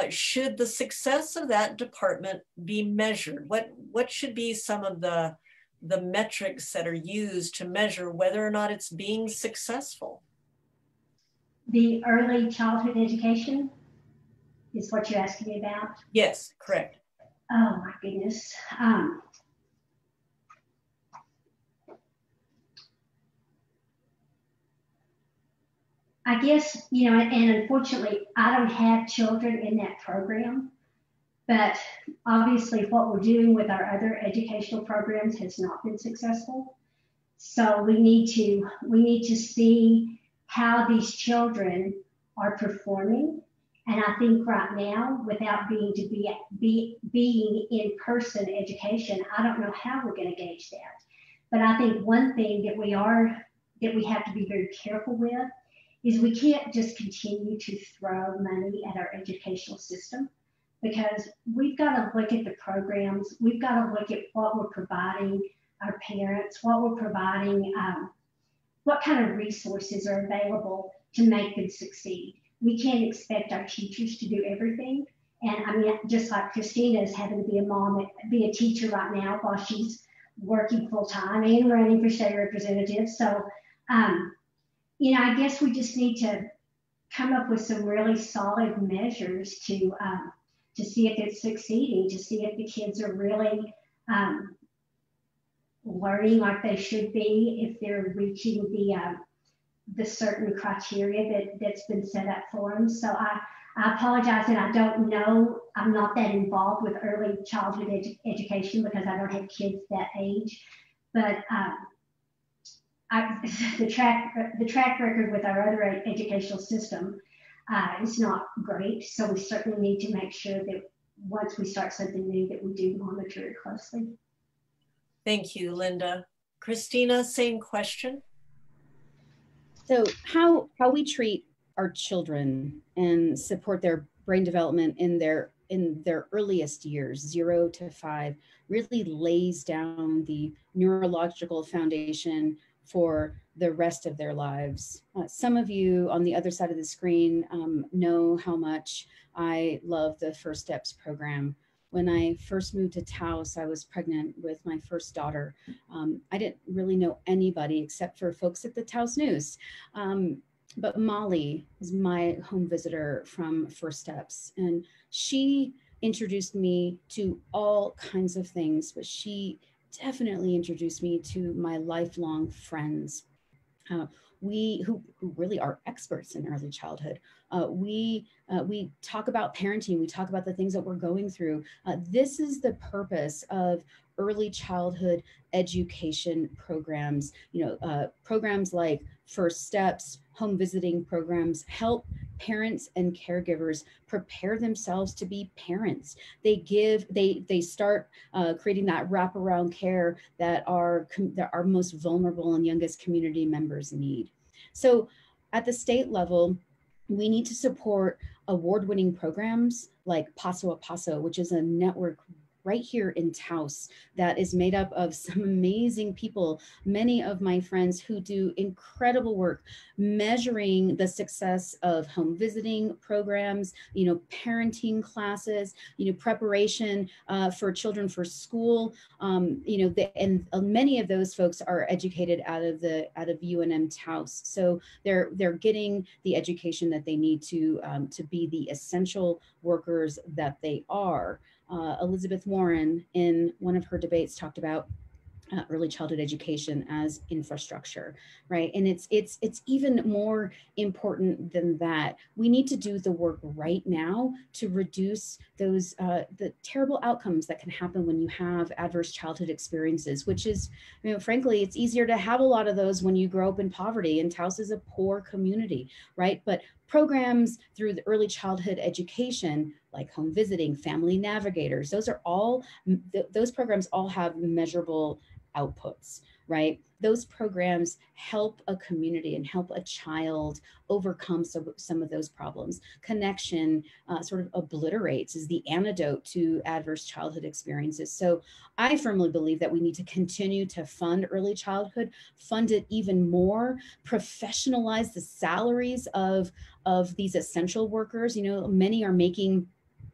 should the success of that department be measured? What should be some of the metrics that are used to measure whether or not it's being successful? The early childhood education is what you're asking me about? Yes, correct. Oh my goodness. I guess, and unfortunately, I don't have children in that program, but obviously what we're doing with our other educational programs has not been successful. So we need to see how these children are performing. And I think right now, without being in-person education, I don't know how we're going to gauge that. But I think one thing that we have to be very careful with is we can't just continue to throw money at our educational system, because we've got to look at the programs. We've got to look at what we're providing our parents, what we're providing, what kind of resources are available to make them succeed. We can't expect our teachers to do everything. And I mean, just like Kristina is having to be a mom, be a teacher right now while she's working full time and running for state representative. So, I guess we just need to come up with some really solid measures to see if it's succeeding, to see if the kids are really learning like they should be, if they're reaching the certain criteria that's been set up for them. So I apologize that I don't know. I'm not that involved with early childhood education because I don't have kids that age. But the track record with our other educational system is not great. So we certainly need to make sure that once we start something new, that we do monitor it closely. Thank you, Linda. Kristina, same question. So how we treat our children and support their brain development in their earliest years, 0 to 5, really lays down the neurological foundation for the rest of their lives. Some of you on the other side of the screen know how much I love the First Steps program. When I first moved to Taos, I was pregnant with my first daughter. I didn't really know anybody except for folks at the Taos News. But Molly was my home visitor from First Steps, and she introduced me to all kinds of things, but she definitely introduced me to my lifelong friends. Who really are experts in early childhood. We talk about parenting. We talk about the things that we're going through. This is the purpose of early childhood education programs. Programs like First Steps, home visiting programs help parents and caregivers prepare themselves to be parents. They start creating that wraparound care that our most vulnerable and youngest community members need. So at the state level, we need to support award-winning programs like Paso a Paso, which is a network right here in Taos that is made up of some amazing people, many of my friends who do incredible work measuring the success of home visiting programs, parenting classes, preparation for children for school, and many of those folks are educated out of UNM Taos. So they're getting the education that they need to be the essential workers that they are. Elizabeth Warren, in one of her debates, talked about early childhood education as infrastructure, right? And it's even more important than that. We need to do the work right now to reduce those the terrible outcomes that can happen when you have adverse childhood experiences, which is, frankly, it's easier to have a lot of those when you grow up in poverty, and Taos is a poor community, right? But programs through the early childhood education, like home visiting, family navigators, those programs all have measurable outputs, right? Those programs help a community and help a child overcome some of those problems. Connection sort of obliterates, is the antidote to adverse childhood experiences. So I firmly believe that we need to continue to fund early childhood, fund it even more, professionalize the salaries of these essential workers. Many are making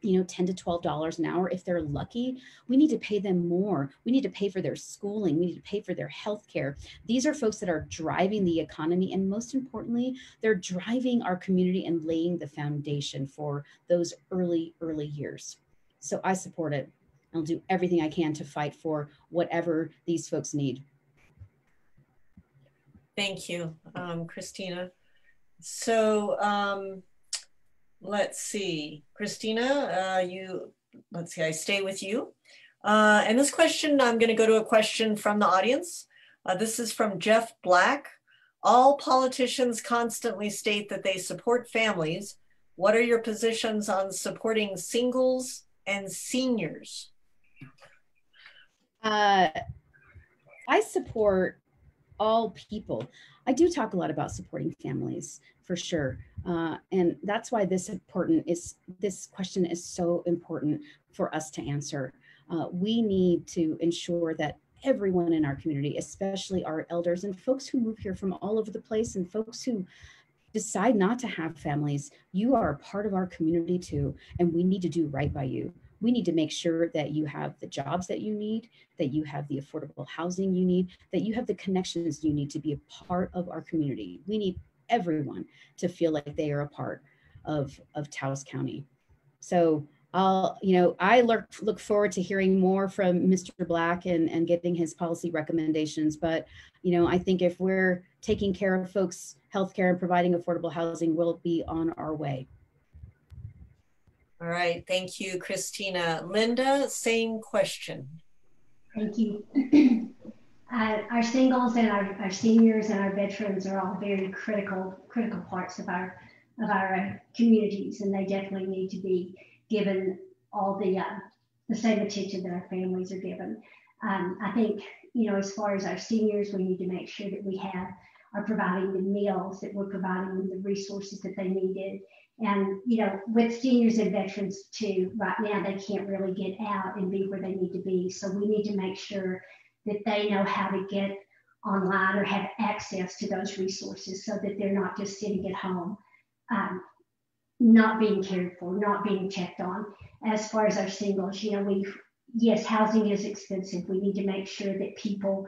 $10 to $12 an hour if they're lucky. We need to pay them more. We need to pay for their schooling. We need to pay for their health care. These are folks that are driving the economy, and most importantly, they're driving our community and laying the foundation for those early years. So I support it. I'll do everything I can to fight for whatever these folks need. Thank you, Kristina. So let's see, Kristina, let's see, I stay with you. And this question, I'm going to go to a question from the audience. This is from Jeff Black. All politicians constantly state that they support families. What are your positions on supporting singles and seniors? I support all people. I do talk a lot about supporting families, for sure. And that's why this question is so important for us to answer. We need to ensure that everyone in our community, especially our elders and folks who move here from all over the place and folks who decide not to have families, you are a part of our community too, and we need to do right by you. We need to make sure that you have the jobs that you need, that you have the affordable housing you need, that you have the connections you need to be a part of our community. We need everyone to feel like they are a part of Taos County. So I look forward to hearing more from Mr. Black and getting his policy recommendations. But, I think if we're taking care of folks' healthcare and providing affordable housing, we'll be on our way. All right, thank you, Kristina. Linda, same question. Thank you. Our singles and our seniors and our veterans are all very critical parts of our communities, and they definitely need to be given all the same attention that our families are given. I think, as far as our seniors, we need to make sure that we are providing the meals, that we're providing them the resources that they needed. And, with seniors and veterans too, right now, they can't really get out and be where they need to be. So we need to make sure that they know how to get online or have access to those resources so that they're not just sitting at home, not being cared for, not being checked on. As far as our singles, yes, housing is expensive. We need to make sure that people,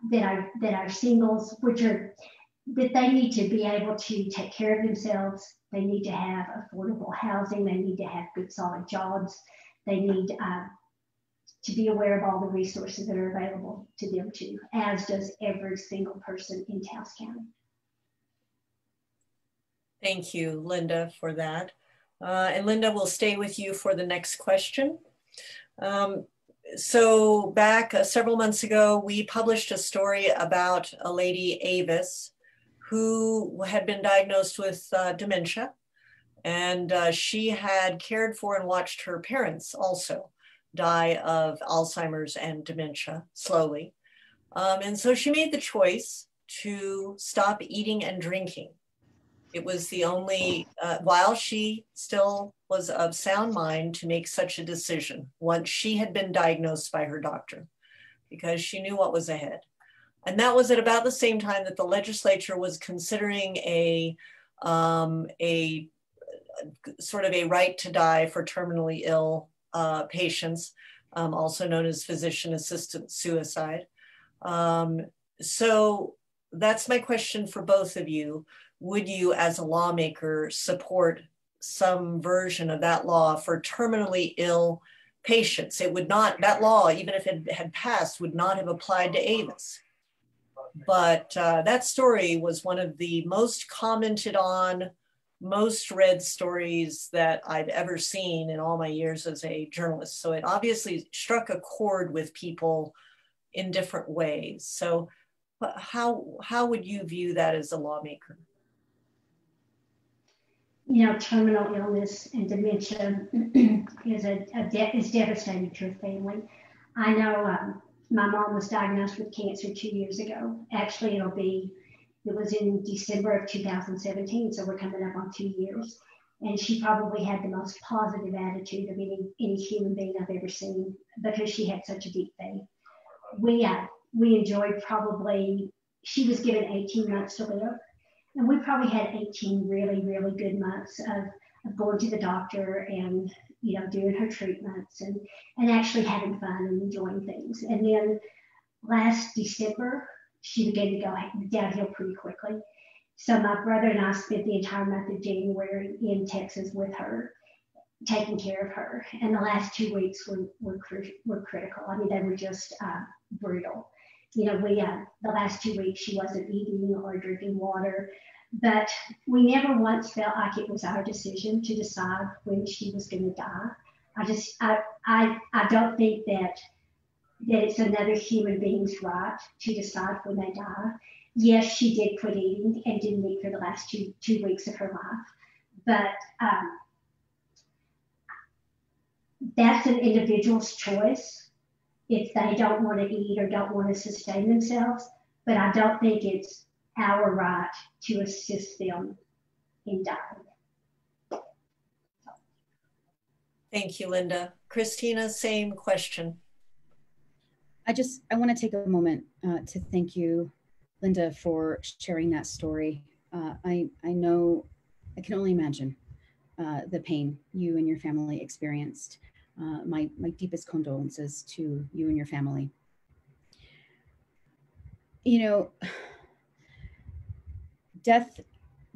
that our singles, that they need to be able to take care of themselves. They need to have affordable housing. They need to have good, solid jobs. They need to be aware of all the resources that are available to them too, as does every single person in Taos County. Thank you, Linda, for that. And Linda, we'll stay with you for the next question. So back several months ago, we published a story about a lady, Avis, who had been diagnosed with dementia. And she had cared for and watched her parents also die of Alzheimer's and dementia slowly. And so she made the choice to stop eating and drinking. It was the only, while she still was of sound mind, to make such a decision once she had been diagnosed by her doctor, because she knew what was ahead. And that was at about the same time that the legislature was considering a sort of a right to die for terminally ill patients, also known as physician-assisted suicide. So that's my question for both of you. Would you, as a lawmaker, support some version of that law for terminally ill patients? It would not, that law, even if it had passed, would not have applied to Avis. But that story was one of the most commented on, most read stories that I've ever seen in all my years as a journalist. So it obviously struck a chord with people in different ways. So how would you view that as a lawmaker? Terminal illness and dementia is devastating to a family. I know my mom was diagnosed with cancer 2 years ago. Actually, it was in December of 2017, so we're coming up on 2 years. And she probably had the most positive attitude of any human being I've ever seen, because she had such a deep faith. We enjoyed she was given 18 months to live. And we probably had 18 really, really good months of going to the doctor and, doing her treatments and actually having fun and enjoying things. And then last December, she began to go downhill pretty quickly. So my brother and I spent the entire month of January in Texas with her, taking care of her. And the last 2 weeks were critical. I mean, they were just brutal. The last 2 weeks she wasn't eating or drinking water, but we never once felt like it was our decision to decide when she was going to die. I don't think that it's another human being's right to decide when they die. Yes, she did quit eating and didn't eat for the last two weeks of her life, but that's an individual's choice if they don't want to eat or don't want to sustain themselves. But I don't think it's our right to assist them in dying. Thank you, Linda. Kristina, same question. I want to take a moment to thank you, Linda, for sharing that story. I know, I can only imagine the pain you and your family experienced. My deepest condolences to you and your family. Death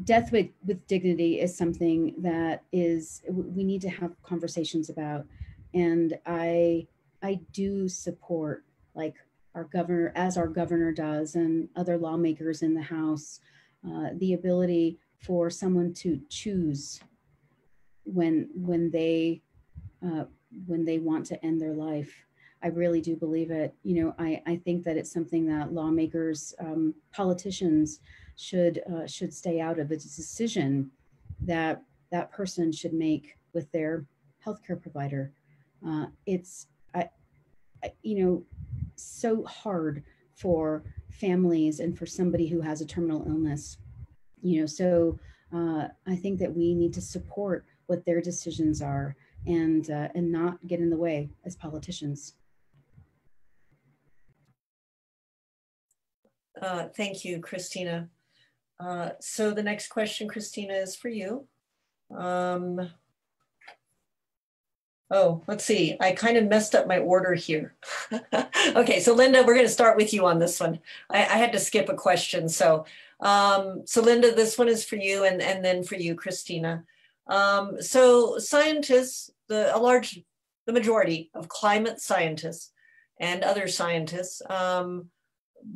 death with dignity is something that we need to have conversations about. And I do support, like our governor does, and other lawmakers in the House, the ability for someone to choose when they want to end their life. I really do believe it. You know, I think that it's something that lawmakers, politicians should stay out of. It's a decision that that person should make with their healthcare provider. It's so hard for families and for somebody who has a terminal illness. So I think that we need to support what their decisions are, and not get in the way as politicians. Thank you, Kristina. So the next question, Kristina, is for you. Let's see. I kind of messed up my order here. Okay, so Linda, we're going to start with you on this one. I had to skip a question. So Linda, this one is for you, and then for you, Kristina. So scientists, the majority of climate scientists and other scientists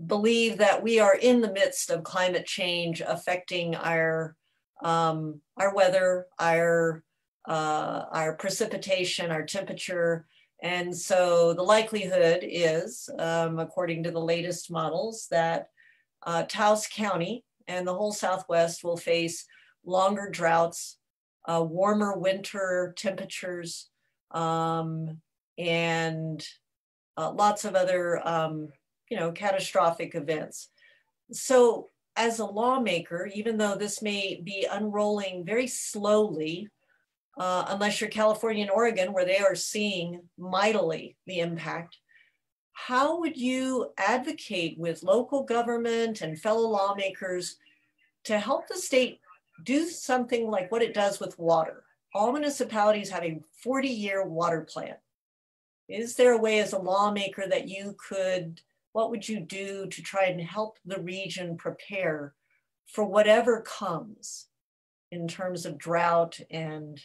believe that we are in the midst of climate change affecting our weather, our precipitation, our temperature. And so the likelihood is, according to the latest models, that Taos County and the whole Southwest will face longer droughts, warmer winter temperatures, and lots of other, catastrophic events. So as a lawmaker, even though this may be unrolling very slowly, unless you're California and Oregon, where they are seeing mightily the impact, how would you advocate with local government and fellow lawmakers to help the state do something like what it does with water? All municipalities have a 40-year water plan. Is there a way as a lawmaker that what would you do to try and help the region prepare for whatever comes in terms of drought and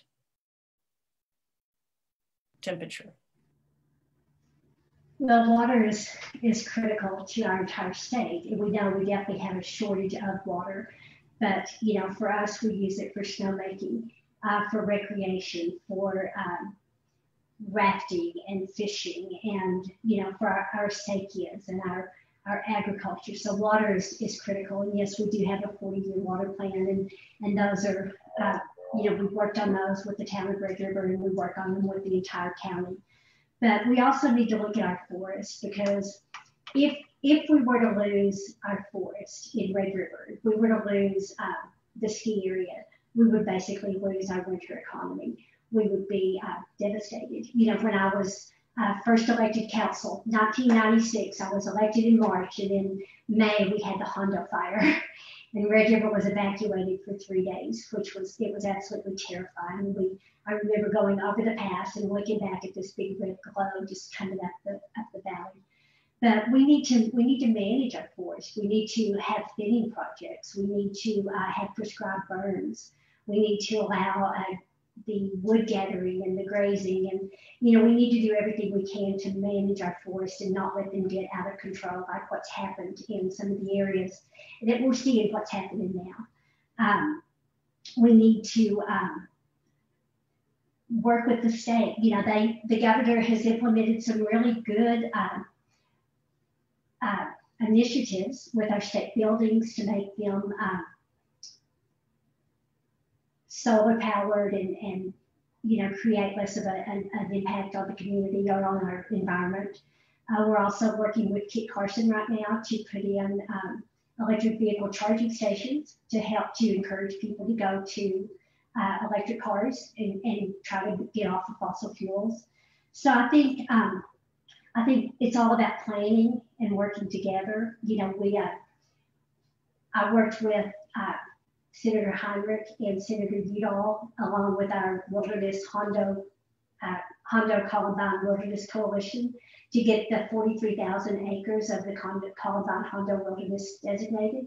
temperature? Well, water is critical to our entire state. We know we definitely have a shortage of water, but for us, we use it for snowmaking, for recreation, for rafting and fishing, and for our state kids and our agriculture. So water is critical. And yes, we do have a 40-year water plan, and those are we've worked on those with the town of Red River, and we work on them with the entire county. But we also need to look at our forests, because if we were to lose our forest in Red River, if we were to lose the ski area, we would basically lose our winter economy. We would be devastated. When I was first elected council, 1996, I was elected in March, and in May we had the Hondo fire. And Red River was evacuated for 3 days, it was absolutely terrifying. I remember going over the pass and looking back at this big red glow just coming up the valley. But we need to manage our forest. We need to have thinning projects. We need to have prescribed burns. We need to allow the wood gathering and the grazing, and we need to do everything we can to manage our forest and not let them get out of control, like what's happened in some of the areas that we're seeing what's happening now. We need to work with the state. The governor has implemented some really good initiatives with our state buildings to make them solar powered and create less of an impact on the community or on our environment. We're also working with Kit Carson right now to put in electric vehicle charging stations to help to encourage people to go to electric cars and try to get off of fossil fuels. So I think it's all about planning and working together. I worked with Senator Heinrich and Senator Udall, along with our Wilderness Hondo Columbine Wilderness Coalition, to get the 43,000 acres of the Columbine Hondo Wilderness designated.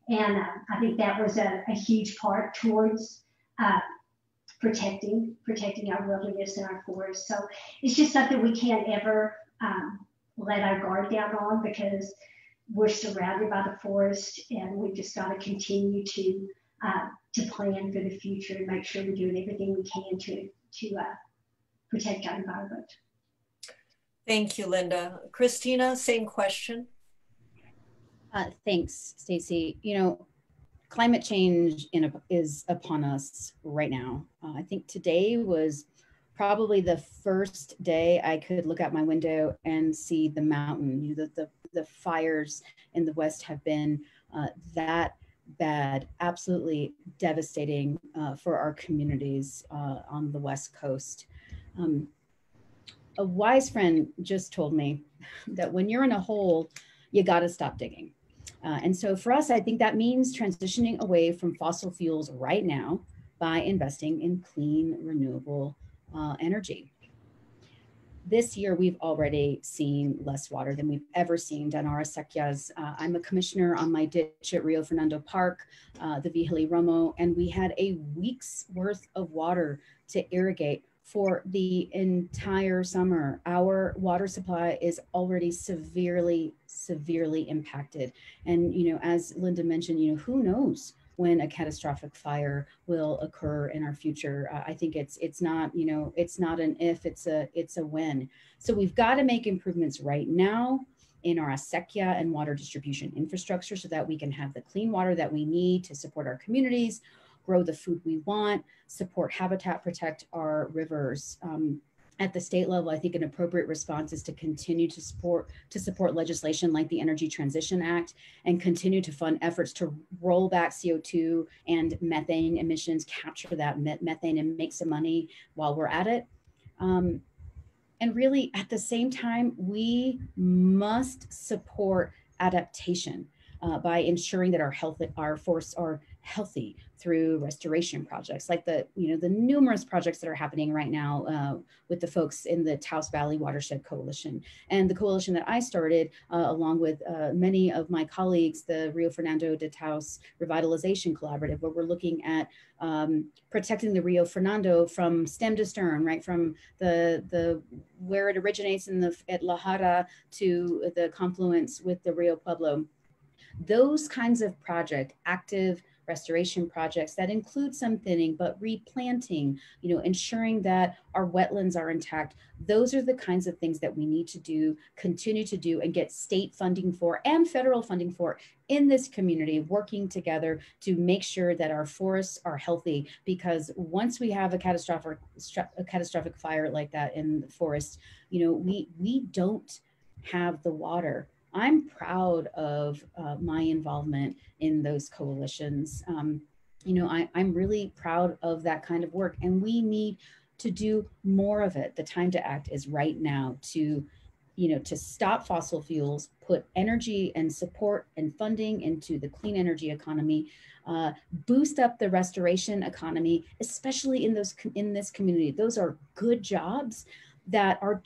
And I think that was a huge part towards protecting our wilderness and our forests. So it's just something we can't ever let our guard down on, because we're surrounded by the forest, and we've just got to continue to plan for the future and make sure we're doing everything we can to protect our environment. Thank you, Linda. Kristina, same question. Thanks, Stacy. You know, climate change is upon us right now. I think today was probably the first day I could look out my window and see the mountain. You know, the fires in the West have been that bad, absolutely devastating for our communities on the West Coast. A wise friend just told me that when you're in a hole, you got to stop digging. And so for us, I think that means transitioning away from fossil fuels right now by investing in clean, renewable energy. This year, we've already seen less water than we've ever seen down our acequias. I'm a commissioner on my ditch at Rio Fernando Park, the Vigil y Romo, and we had a week's worth of water to irrigate for the entire summer. Our water supply is already severely impacted. And, you know, as Linda mentioned, you know, who knows when a catastrophic fire will occur in our future. I think it's not, you know, it's not an if, it's a when. So we've got to make improvements right now in our acequia and water distribution infrastructure so that we can have the clean water that we need to support our communities, grow the food we want, support habitat, protect our rivers. At the state level, I think an appropriate response is to continue to support legislation like the Energy Transition Act, and continue to fund efforts to roll back CO2 and methane emissions, capture that methane and make some money while we're at it. And really, at the same time, we must support adaptation by ensuring that our forests are healthy through restoration projects, like the numerous projects that are happening right now with the folks in the Taos Valley Watershed Coalition, and the coalition that I started along with many of my colleagues, the Rio Fernando de Taos Revitalization Collaborative, where we're looking at protecting the Rio Fernando from stem to stern, right from the where it originates at La Jara to the confluence with the Rio Pueblo. Those kinds of active restoration projects that include some thinning, but replanting, you know, ensuring that our wetlands are intact. Those are the kinds of things that we need to do, continue to do, and get state funding for and federal funding for in this community, working together to make sure that our forests are healthy. Because once we have a catastrophic fire like that in the forest, you know, we don't have the water. I'm proud of my involvement in those coalitions. You know, I'm really proud of that kind of work, and we need to do more of it. The time to act is right now to, you know, to stop fossil fuels, put energy and support and funding into the clean energy economy, boost up the restoration economy, especially in this community. Those are good jobs that are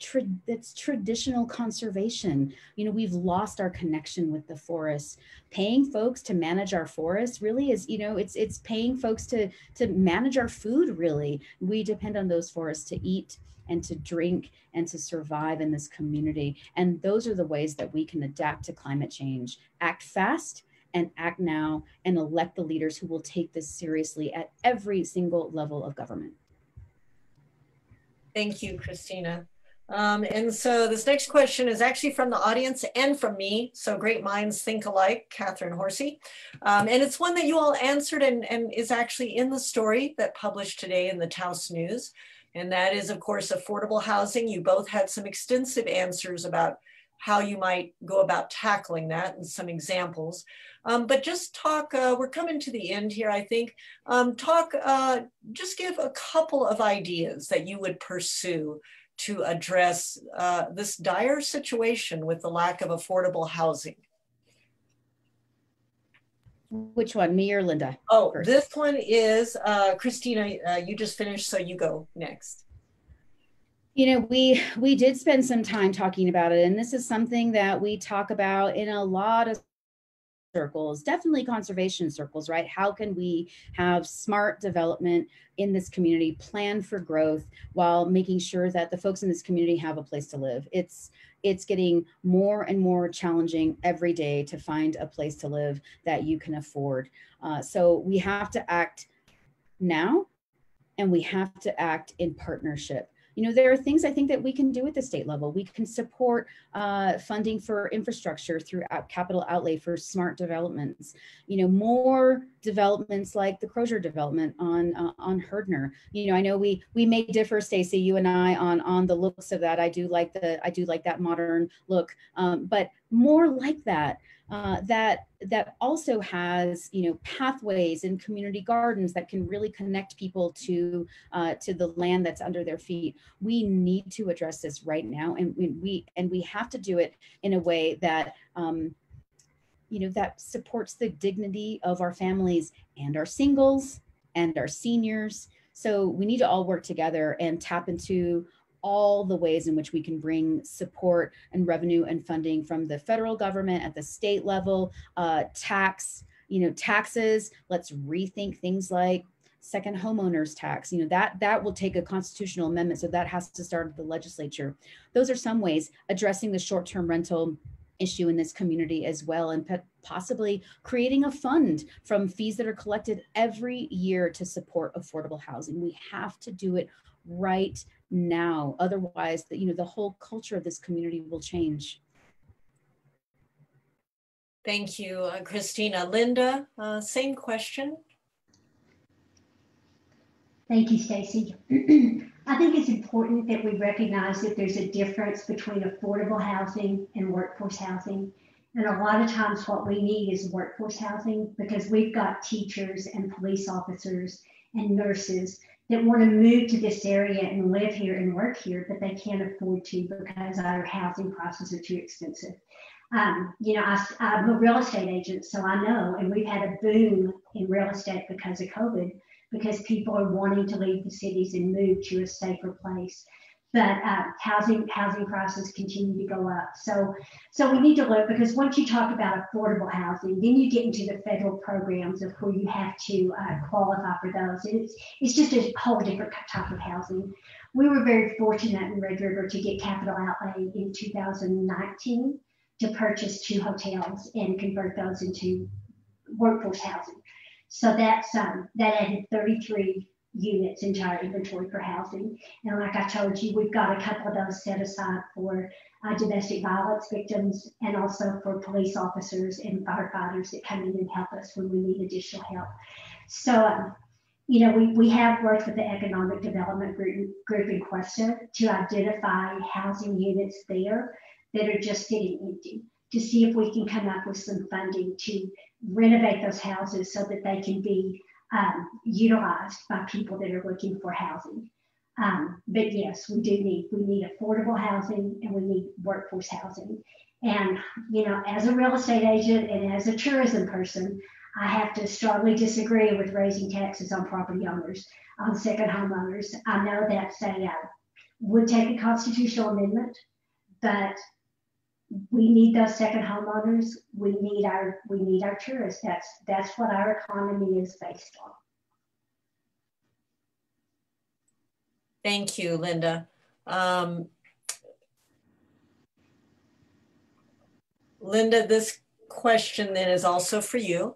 that's traditional conservation. You know, we've lost our connection with the forest. Paying folks to manage our forests really is, you know, it's paying folks to manage our food. Really, we depend on those forests to eat and to drink and to survive in this community. And those are the ways that we can adapt to climate change. Act fast and act now, and elect the leaders who will take this seriously at every single level of government. Thank you, Kristina. And so this next question is actually from the audience and from me. So great minds think alike, Catherine Horsey. And it's one that you all answered and is actually in the story that published today in the Taos News. And that is, of course, affordable housing. You both had some extensive answers about how you might go about tackling that and some examples. But just talk, we're coming to the end here, I think. Just give a couple of ideas that you would pursue to address this dire situation with the lack of affordable housing. Which one, me or Linda? Oh, first? This one is, Kristina, you just finished, so you go next. You know, we did spend some time talking about it, and this is something that we talk about in a lot of circles, definitely conservation circles, right? How can we have smart development in this community, plan for growth, while making sure that the folks in this community have a place to live? It's getting more and more challenging every day to find a place to live that you can afford. So we have to act now, and we have to act in partnership. You know, there are things I think that we can do at the state level. We can support funding for infrastructure through capital outlay for smart developments. You know, more developments like the Crozier development on Herdner. You know, I know we may differ, Stacey, you and I, on the looks of that. I do like that modern look, but more like that. That also has, you know, pathways and community gardens that can really connect people to the land that's under their feet. We need to address this right now, and we have to do it in a way that you know, that supports the dignity of our families and our singles and our seniors. So we need to all work together and tap into all the ways in which we can bring support and revenue and funding from the federal government at the state level, taxes. Let's rethink things like second homeowners tax. You know, that will take a constitutional amendment. So that has to start at the legislature. Those are some ways addressing the short-term rental issue in this community as well, and possibly creating a fund from fees that are collected every year to support affordable housing. We have to do it right now. Otherwise, the whole culture of this community will change. Thank you, Kristina. Linda, same question. Thank you, Stacey. I think it's important that we recognize that there's a difference between affordable housing and workforce housing. And a lot of times what we need is workforce housing, because we've got teachers and police officers and nurses that want to move to this area and live here and work here, but they can't afford to because our housing prices are too expensive. I'm a real estate agent, so I know, and we've had a boom in real estate because of COVID, because people are wanting to leave the cities and move to a safer place. But housing prices continue to go up. So we need to look, because once you talk about affordable housing, then you get into the federal programs of where you have to qualify for those. And it's just a whole different type of housing. We were very fortunate in Red River to get capital outlay in 2019 to purchase 2 hotels and convert those into workforce housing. So that added 33 units into our inventory for housing. And like I told you, we've got a couple of those set aside for domestic violence victims, and also for police officers and firefighters that come in and help us when we need additional help. So, we have worked with the Economic Development Group in Cuesta to identify housing units there that are just sitting empty, to see if we can come up with some funding to renovate those houses so that they can be utilized by people that are looking for housing. But yes, we need affordable housing, and we need workforce housing. And, as a real estate agent and as a tourism person, I have to strongly disagree with raising taxes on property owners, on second homeowners. I know that's would take a constitutional amendment, but we need those second homeowners. We need our tourists. That's what our economy is based on. Thank you, Linda. Linda, this question then is also for you.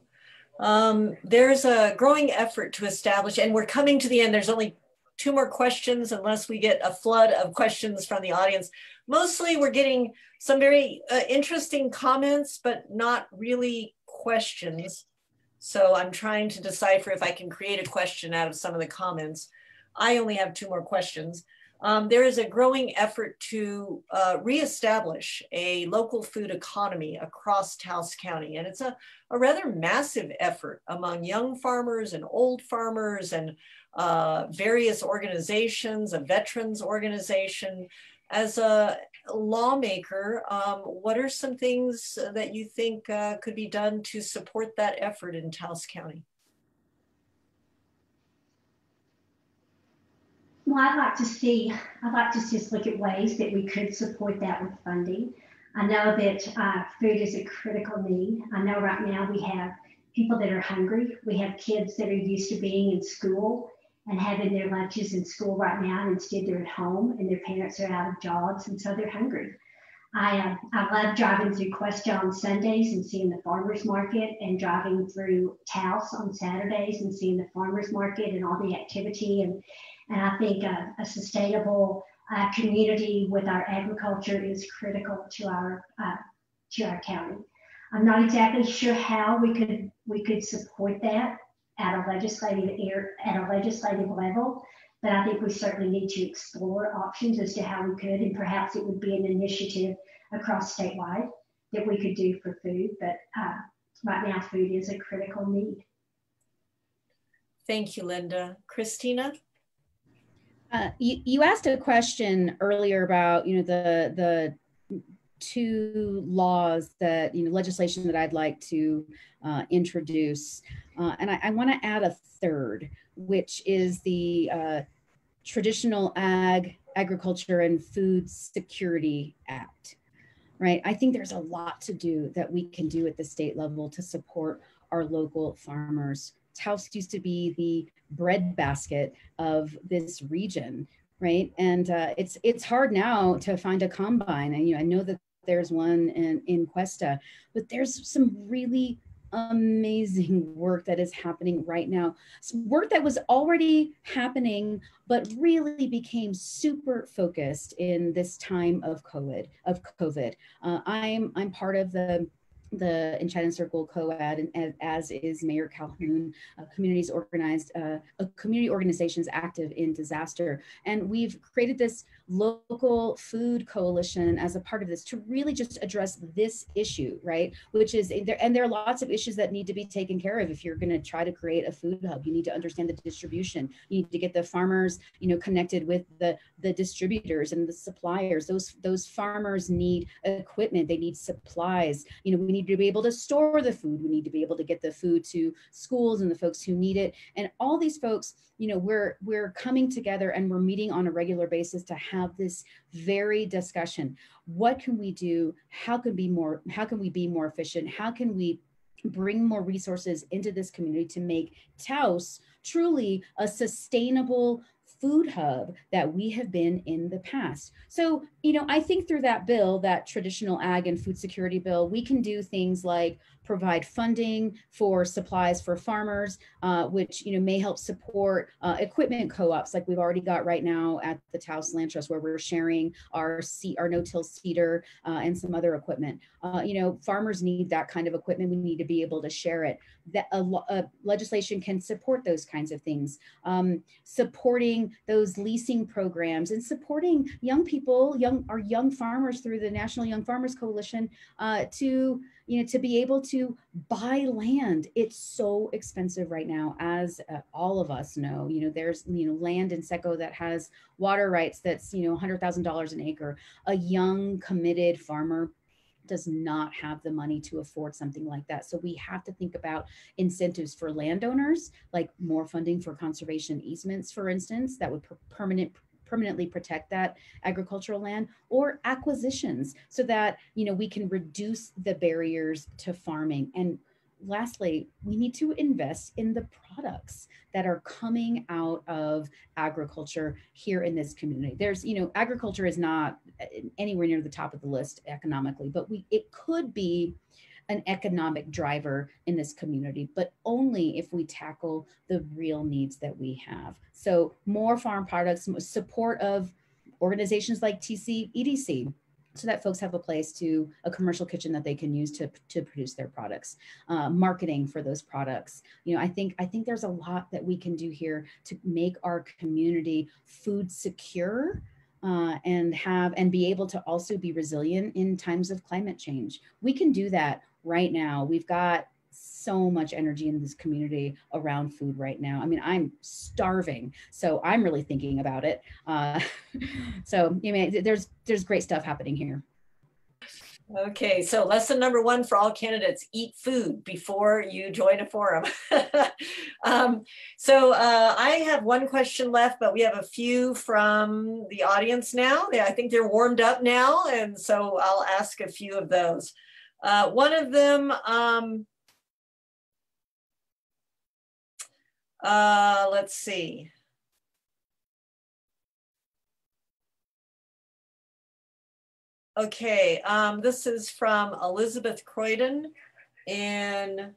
There's a growing effort to establish, and we're coming to the end. There's only 2 more questions unless we get a flood of questions from the audience. Mostly we're getting some very interesting comments, but not really questions. So I'm trying to decipher if I can create a question out of some of the comments. I only have 2 more questions. There is a growing effort to reestablish a local food economy across Taos County. And it's a rather massive effort among young farmers and old farmers and various organizations, a veterans organization. As a lawmaker, what are some things that you think could be done to support that effort in Taos County? Well, I'd like to see us look at ways that we could support that with funding. I know that food is a critical need. I know right now we have people that are hungry. We have kids that are used to being in school and having their lunches in school right now, and instead they're at home and their parents are out of jobs, and so they're hungry. I love driving through Questa on Sundays and seeing the farmers market, and driving through Taos on Saturdays and seeing the farmers market and all the activity. And I think a sustainable community with our agriculture is critical to our county. I'm not exactly sure how we could support that at a legislative level, but I think we certainly need to explore options as to how we could, and perhaps it would be an initiative across statewide that we could do for food. But right now, food is a critical need. Thank you, Linda. Kristina? You asked a question earlier about, the two laws that, legislation that I'd like to introduce. And I want to add a third, which is the Traditional Agriculture and Food Security Act, right? I think there's a lot to do that we can do at the state level to support our local farmers. Taos used to be the breadbasket of this region, right? And it's hard now to find a combine. And I know that there's one in Questa, but there's some really amazing work that is happening right now. Work that was already happening, but really became super focused in this time of COVID. I'm part of the Enchanted Circle Co-Ed, and as is Mayor Calhoun, community organizations active in disaster. And we've created this local food coalition as a part of this to really just address this issue, right? Which is, there are lots of issues that need to be taken care of. If you're going to try to create a food hub, you need to understand the distribution. You need to get the farmers, connected with the distributors and the suppliers. Those farmers need equipment. They need supplies. We need to be able to store the food. We need to be able to get the food to schools and the folks who need it. And all these folks, we're coming together and we're meeting on a regular basis to have this very discussion. What can we do? How can we be more efficient? How can we bring more resources into this community to make Taos truly a sustainable food hub that we have been in the past? So, I think through that bill, that Traditional Ag and Food Security Bill, we can do things like provide funding for supplies for farmers, which may help support equipment co-ops like we've already got right now at the Taos Land Trust, where we're sharing our no-till seeder and some other equipment. Farmers need that kind of equipment. We need to be able to share it. That legislation can support those kinds of things, supporting those leasing programs and supporting young people, our young farmers through the National Young Farmers Coalition to be able to buy land. It's so expensive right now, as all of us know. There's land in Seco that has water rights that's $100,000 an acre. A young committed farmer does not have the money to afford something like that. So we have to think about incentives for landowners, like more funding for conservation easements, for instance, that would permanently protect that agricultural land, or acquisitions so that we can reduce the barriers to farming. And lastly, we need to invest in the products that are coming out of agriculture here in this community. There's, agriculture is not anywhere near the top of the list economically, but it could be an economic driver in this community, but only if we tackle the real needs that we have. So more farm products, support of organizations like EDC, so that folks have a commercial kitchen that they can use to produce their products, marketing for those products. I think there's a lot that we can do here to make our community food secure, and be able to also be resilient in times of climate change. We can do that right now. We've got so much energy in this community around food right now. I mean, I'm starving, so I'm really thinking about it. So there's great stuff happening here. Okay, so lesson number one for all candidates: eat food before you join a forum. I have one question left, but we have a few from the audience now. I think they're warmed up now, and so I'll ask a few of those. One of them, let's see. Okay, this is from Elizabeth Croydon, and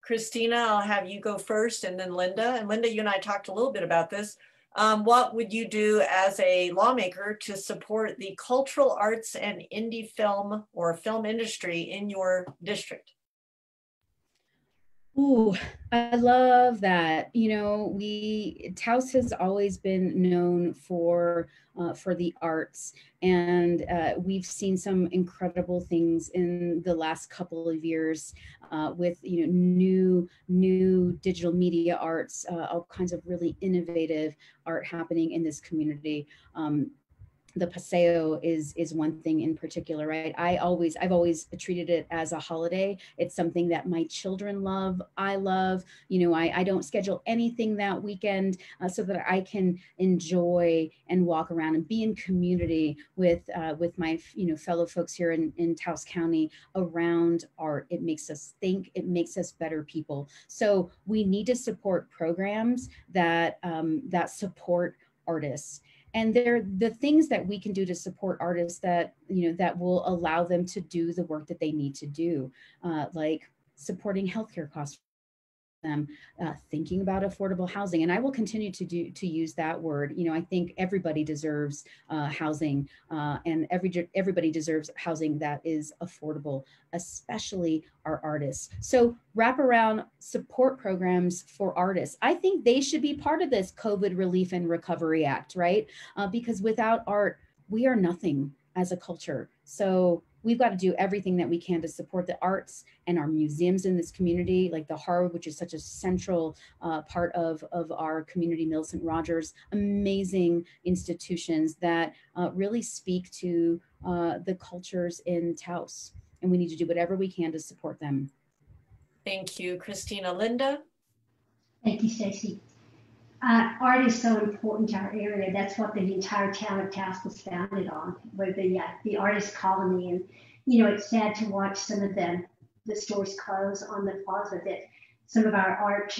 Kristina, I'll have you go first, and then Linda. And Linda, you and I talked a little bit about this. What would you do as a lawmaker to support the cultural arts and indie film or film industry in your district? Ooh, I love that. You know, Taos has always been known for the arts, and we've seen some incredible things in the last couple of years with new digital media arts, all kinds of really innovative art happening in this community. The paseo is one thing in particular, right? I've always treated it as a holiday. It's something that my children love. I love. I don't schedule anything that weekend so that I can enjoy and walk around and be in community with my fellow folks here in Taos County around art. It makes us think. It makes us better people. So we need to support programs that support artists. And they're the things that we can do to support artists that will allow them to do the work that they need to do, like supporting healthcare costs for them, thinking about affordable housing. And I will continue to use that word. I think everybody deserves housing, and everybody deserves housing that is affordable, especially our artists. So wraparound support programs for artists. I think they should be part of this COVID Relief and Recovery Act, right? Because without art, we are nothing as a culture. So we've got to do everything that we can to support the arts and our museums in this community, like the Harwood, which is such a central part of our community, Millicent Rogers, amazing institutions that really speak to the cultures in Taos. And we need to do whatever we can to support them. Thank you, Kristina. Linda? Thank you, Stacey. Art is so important to our area. That's what the entire town of Taos was founded on, with the artist colony. And it's sad to watch some of the stores close on the plaza. That some of our art.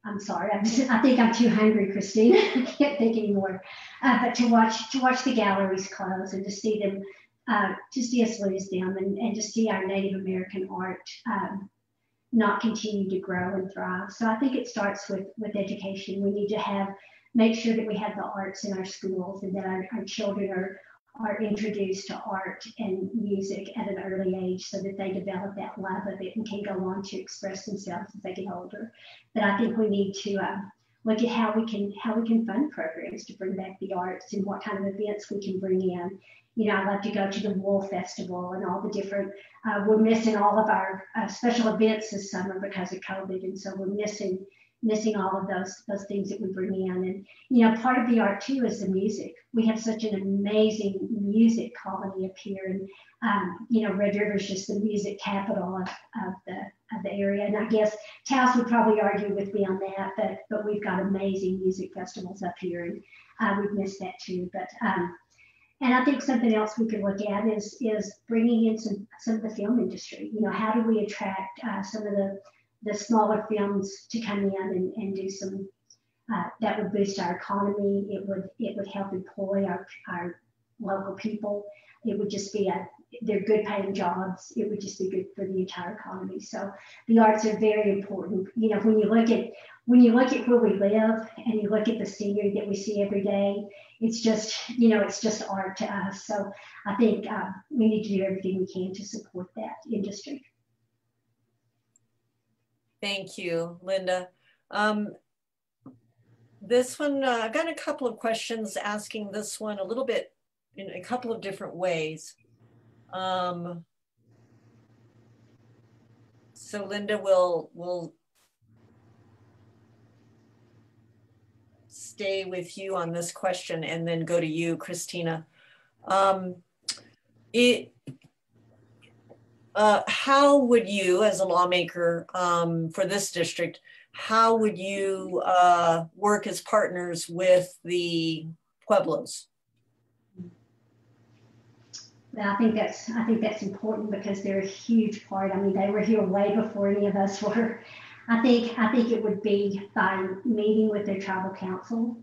I'm sorry. I think I'm too hungry, Kristina. I can't think anymore. But to watch the galleries close and to see them, to see us lose them, and to see our Native American art not continue to grow and thrive. So I think it starts with education. We need to make sure that we have the arts in our schools, and that our children are introduced to art and music at an early age, so that they develop that love of it and can go on to express themselves as they get older. But I think we need to look at how we can fund programs to bring back the arts, and what kind of events we can bring in. I love to go to the Wool Festival and all the different, we're missing all of our special events this summer because of COVID. And so we're missing all of those things that we bring in. And, part of the art too is the music. We have such an amazing music colony up here. And, Red River is just the music capital of the area. And I guess Taos would probably argue with me on that, but we've got amazing music festivals up here, and we've missed that too. But, and I think something else we could look at is bringing in some of the film industry. How do we attract some of the smaller films to come in and do some, that would boost our economy. It would help employ our local people. It would just be they're good paying jobs. It would just be good for the entire economy. So the arts are very important. When you look at where we live and you look at the scenery that we see every day, it's just art to us. So I think we need to do everything we can to support that industry. Thank you, Linda. This one, I've got a couple of questions asking this one a little bit in a couple of different ways. So Linda, will stay with you on this question and then go to you, Kristina. It, how would you, as a lawmaker for this district, how would you work as partners with the Pueblos? I think that's important because they're a huge part. I mean, they were here way before any of us were. I think it would be by meeting with their tribal council,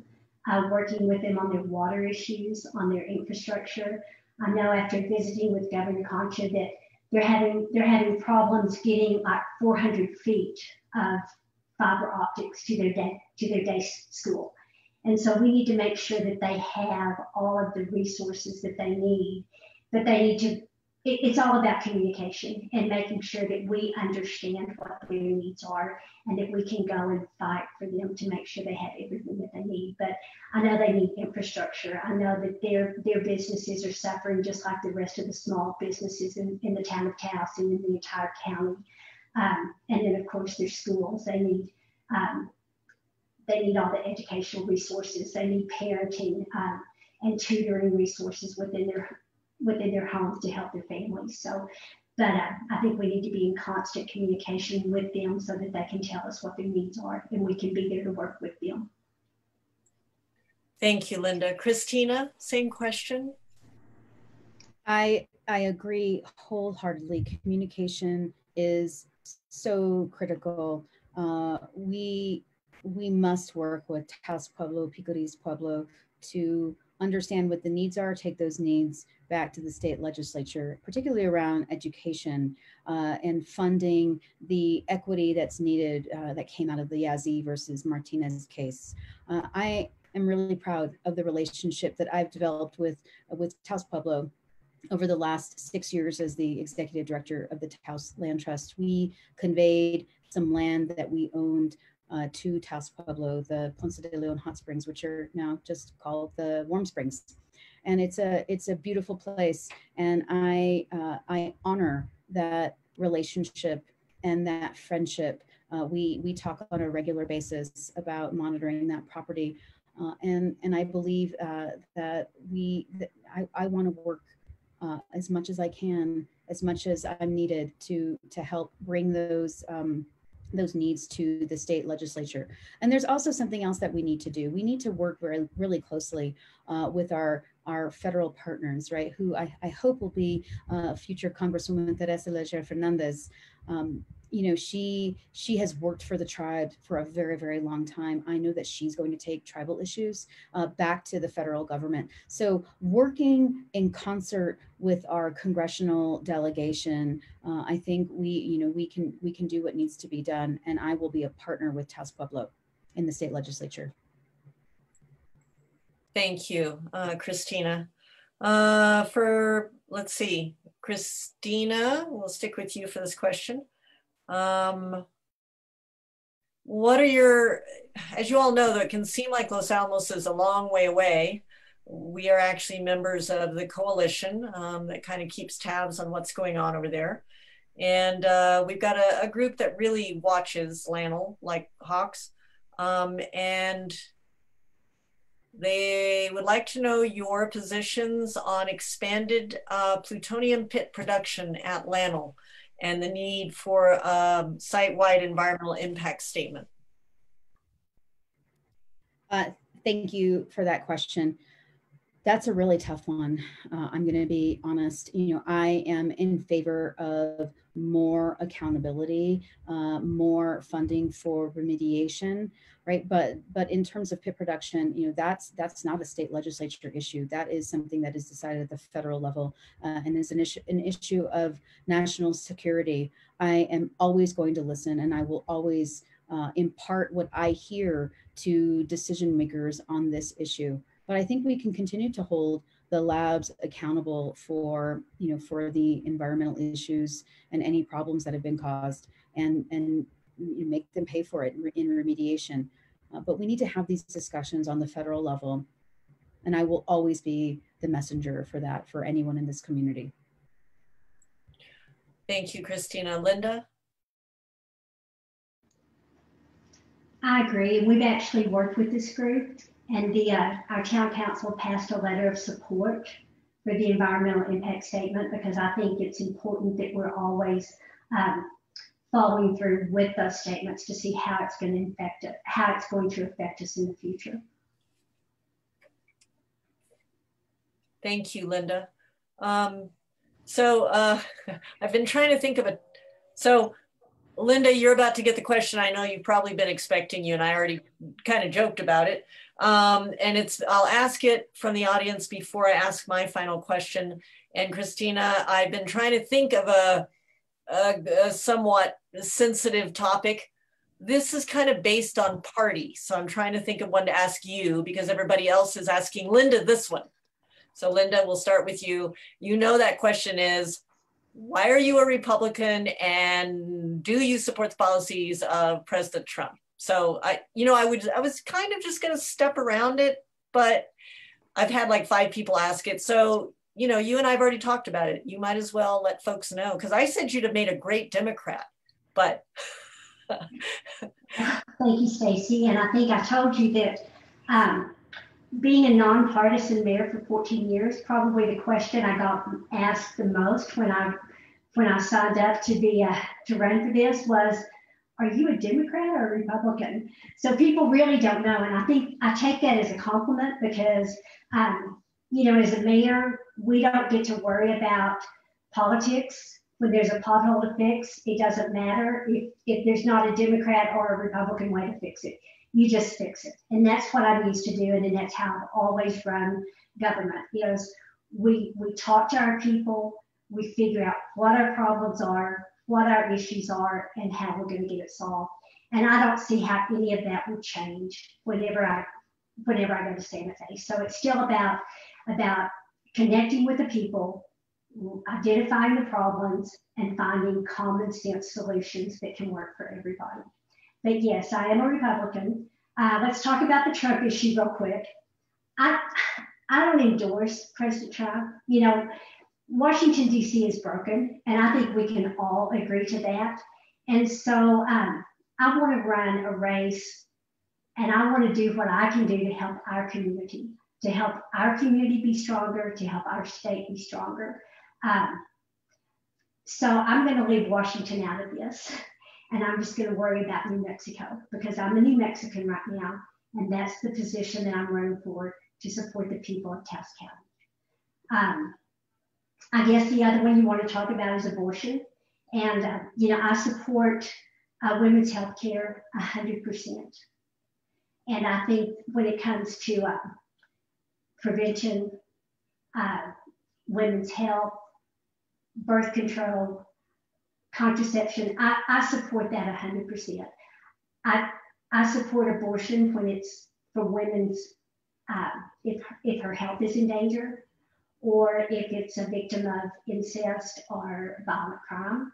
working with them on their water issues, on their infrastructure. I know after visiting with Governor Concha that they're having problems getting like 400 feet of fiber optics to their day school. And so we need to make sure that they have all of the resources that they need. But they need to, it's all about communication and making sure that we understand what their needs are and that we can go and fight for them to make sure they have everything that they need. But I know they need infrastructure. I know that their businesses are suffering just like the rest of the small businesses in the town of Taos and in the entire county. And then of course their schools, they need all the educational resources. They need parenting and tutoring resources within their homes to help their families. So, but I think we need to be in constant communication with them so that they can tell us what their needs are and we can be there to work with them. Thank you, Linda. Kristina, same question. I agree wholeheartedly. Communication is so critical. We must work with Taos Pueblo, Picoris Pueblo to understand what the needs are, take those needs back to the state legislature, particularly around education and funding the equity that's needed that came out of the Yazzie versus Martinez case. I am really proud of the relationship that I've developed with Taos Pueblo over the last 6 years as the executive director of the Taos Land Trust. We conveyed some land that we owned to Taos Pueblo, the Ponce de Leon Hot Springs, which are now just called the Warm Springs. And it's a beautiful place. And I honor that relationship and that friendship. We talk on a regular basis about monitoring that property. And I believe that I want to work as much as I can, as much as I'm needed to help bring those needs to the state legislature. And there's also something else that we need to do. We need to work really closely with our federal partners, right? Who I hope will be future Congresswoman Teresa Leger Fernandez. You know, she has worked for the tribe for a very, very long time. I know that she's going to take tribal issues back to the federal government. So working in concert with our congressional delegation, I think we can do what needs to be done. And I will be a partner with Taos Pueblo in the state legislature. Thank you, Kristina. Let's see, Kristina, we'll stick with you for this question. What are your, as you all know, though it can seem like Los Alamos is a long way away. We are actually members of the coalition that kind of keeps tabs on what's going on over there. And we've got a group that really watches Lanel like hawks. And they would like to know your positions on expanded plutonium pit production at Lanel and the need for a site-wide environmental impact statement. Thank you for that question. That's a really tough one. I'm going to be honest. You know, I am in favor of more accountability, more funding for remediation, right? But in terms of pit production, you know, that's not a state legislature issue. That is something that is decided at the federal level and is an issue of national security. I am always going to listen, and I will always impart what I hear to decision makers on this issue. But I think we can continue to hold the labs accountable for, you know, for the environmental issues and any problems that have been caused, and make them pay for it in remediation. But we need to have these discussions on the federal level, and I will always be the messenger for that for anyone in this community. Thank you, Kristina. Linda? I agree. We've actually worked with this group, and our town council passed a letter of support for the environmental impact statement, because I think it's important that we're always following through with those statements to see how it's going to affect it, how it's going to affect us in the future. Thank you, Linda. I've been trying to think of it. So Linda, you're about to get the question I know you've probably been expecting, you and I already kind of joked about it. And I'll ask it from the audience before I ask my final question. And Kristina, I've been trying to think of a somewhat sensitive topic. This is kind of based on party. So I'm trying to think of one to ask you because everybody else is asking Linda this one. So Linda, we'll start with you. You know that question is, why are you a Republican and do you support the policies of President Trump? So I was kind of just going to step around it, but I've had like 5 people ask it. So, you and I've already talked about it. You might as well let folks know, because I said you'd have made a great Democrat, but. Thank you, Stacey. And I think I told you that being a nonpartisan mayor for 14 years, probably the question I got asked the most when I signed up to run for this was, are you a Democrat or a Republican? So people really don't know. And I think I take that as a compliment because, as a mayor, we don't get to worry about politics. When there's a pothole to fix, it doesn't matter if there's not a Democrat or a Republican way to fix it. You just fix it. And that's what I'm used to doing. And that's how I've always run government. We talk to our people, we figure out what our problems are, what our issues are, and how we're going to get it solved. And I don't see how any of that would change whenever I go to Santa Fe. So it's still about connecting with the people, identifying the problems, and finding common sense solutions that can work for everybody. But yes, I am a Republican. Let's talk about the Trump issue real quick. I don't endorse President Trump. Washington, D.C. is broken, and I think we can all agree to that. And so I want to run a race, and I want to do what I can do to help our community, be stronger, to help our state be stronger. So I'm going to leave Washington out of this, and I'm just going to worry about New Mexico because I'm a New Mexican right now, and that's the position that I'm running for, to support the people of Taos County. I guess the other one you want to talk about is abortion. And, I support women's health care 100%. And I think when it comes to prevention, women's health, birth control, contraception, I support that 100%. I support abortion when it's for women's, if her health is in danger, or if it's a victim of incest or violent crime.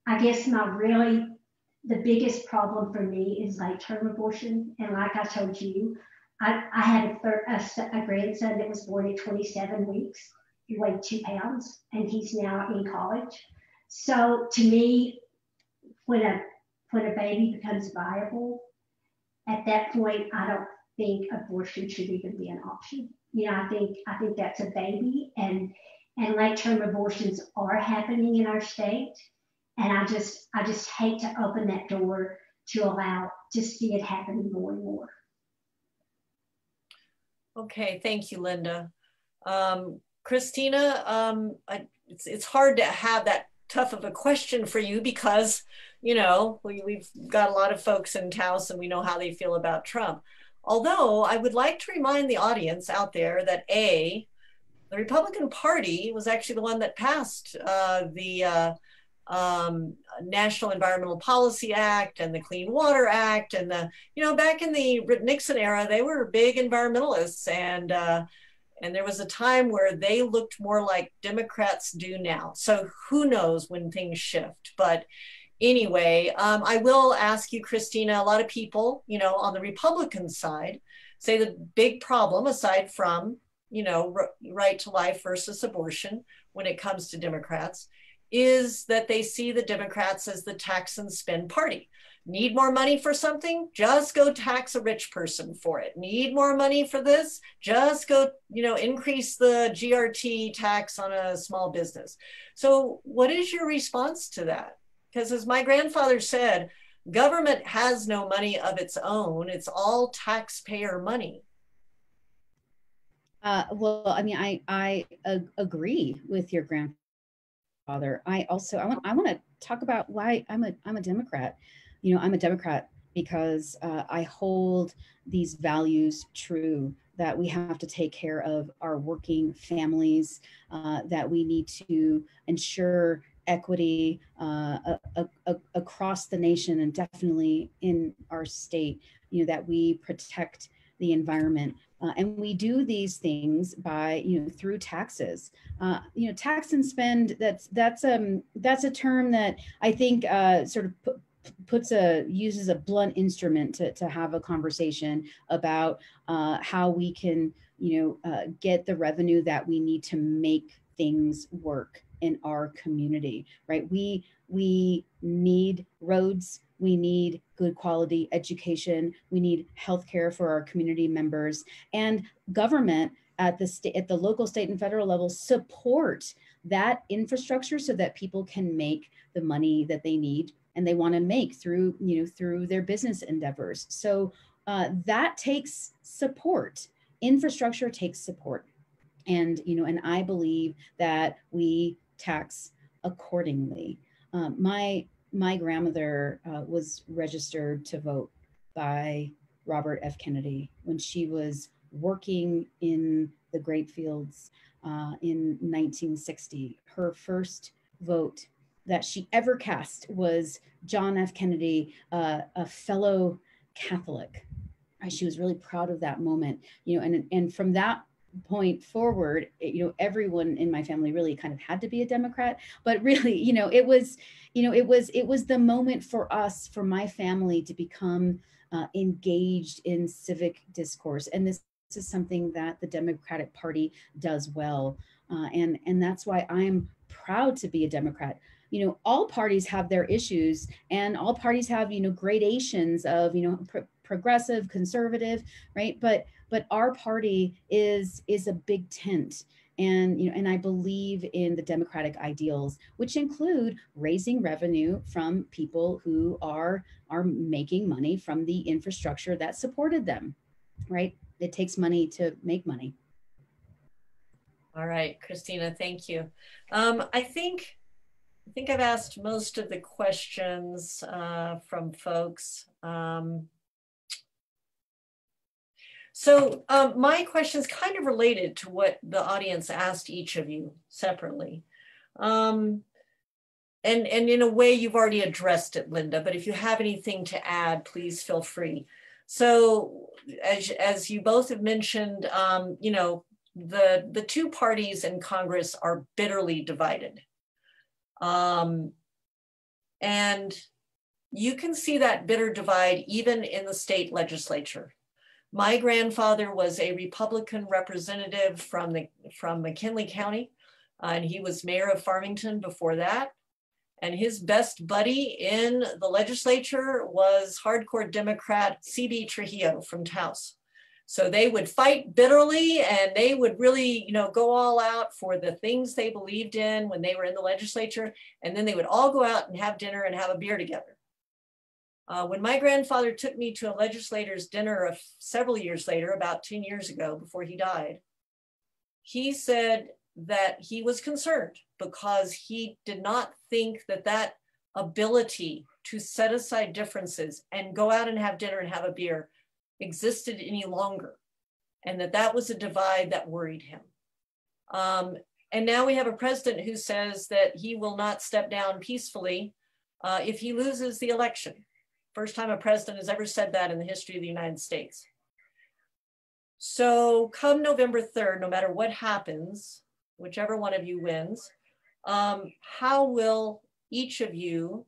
I guess the biggest problem for me is late-term abortion. And like I told you, I had a grandson that was born at 27 weeks. He weighed 2 pounds, and he's now in college. So to me, when a baby becomes viable, at that point, I don't think abortion should even be an option. I think that's a baby, and late-term abortions are happening in our state. And I just hate to open that door to see it happening more and more. Okay, thank you, Linda. Kristina, it's hard to have that tough of a question for you because, we've got a lot of folks in Taos and we know how they feel about Trump. Although I would like to remind the audience out there that the Republican Party was actually the one that passed the National Environmental Policy Act and the Clean Water Act, and back in the Nixon era, they were big environmentalists, and there was a time where they looked more like Democrats do now. So who knows when things shift, but. Anyway, I will ask you, Kristina, a lot of people, on the Republican side say the big problem, aside from, right to life versus abortion when it comes to Democrats, is that they see the Democrats as the tax and spend party. Need more money for something? Just go tax a rich person for it. Need more money for this? Just go, increase the GRT tax on a small business. So what is your response to that? Because as my grandfather said, government has no money of its own. It's all taxpayer money. Well, I mean, I agree with your grandfather. I want to talk about why I'm a Democrat. I'm a Democrat because I hold these values true, that we have to take care of our working families, that we need to ensure equity across the nation, and definitely in our state, that we protect the environment. And we do these things by, through taxes. Tax and spend, that's a term that I think sort of uses a blunt instrument to have a conversation about how we can, get the revenue that we need to make things work in our community, right? We need roads. We need good quality education. We need healthcare for our community members, and government at the local, state, and federal level support that infrastructure so that people can make the money that they need and they want to make through their business endeavors. So that takes support. Infrastructure takes support, and I believe that we tax accordingly. My grandmother was registered to vote by Robert F. Kennedy when she was working in the grape fields in 1960. Her first vote that she ever cast was John F. Kennedy, a fellow Catholic. She was really proud of that moment, and from that point forward, everyone in my family really kind of had to be a Democrat, but really, it was the moment for us, for my family, to become engaged in civic discourse. And this is something that the Democratic Party does well. And that's why I'm proud to be a Democrat. All parties have their issues, and all parties have, gradations of, progressive, conservative, right? But our party is a big tent. And I believe in the democratic ideals, which include raising revenue from people who are making money from the infrastructure that supported them, right? It takes money to make money. All right, Kristina, thank you. I think I've asked most of the questions from folks. So my question is kind of related to what the audience asked each of you separately. And in a way, you've already addressed it, Linda, but if you have anything to add, please feel free. So as you both have mentioned, the two parties in Congress are bitterly divided. And you can see that bitter divide even in the state legislature. My grandfather was a Republican representative from McKinley County, and he was mayor of Farmington before that. And his best buddy in the legislature was hardcore Democrat C.B. Trujillo from Taos. So they would fight bitterly, and they would really, go all out for the things they believed in when they were in the legislature. And then they would all go out and have dinner and have a beer together. When my grandfather took me to a legislators' dinner several years later, about 10 years ago before he died, he said that he was concerned because he did not think that ability to set aside differences and go out and have dinner and have a beer existed any longer, and that was a divide that worried him. And now we have a president who says that he will not step down peacefully if he loses the election. First time a president has ever said that in the history of the United States. So come November 3rd, no matter what happens, whichever one of you wins, how will each of you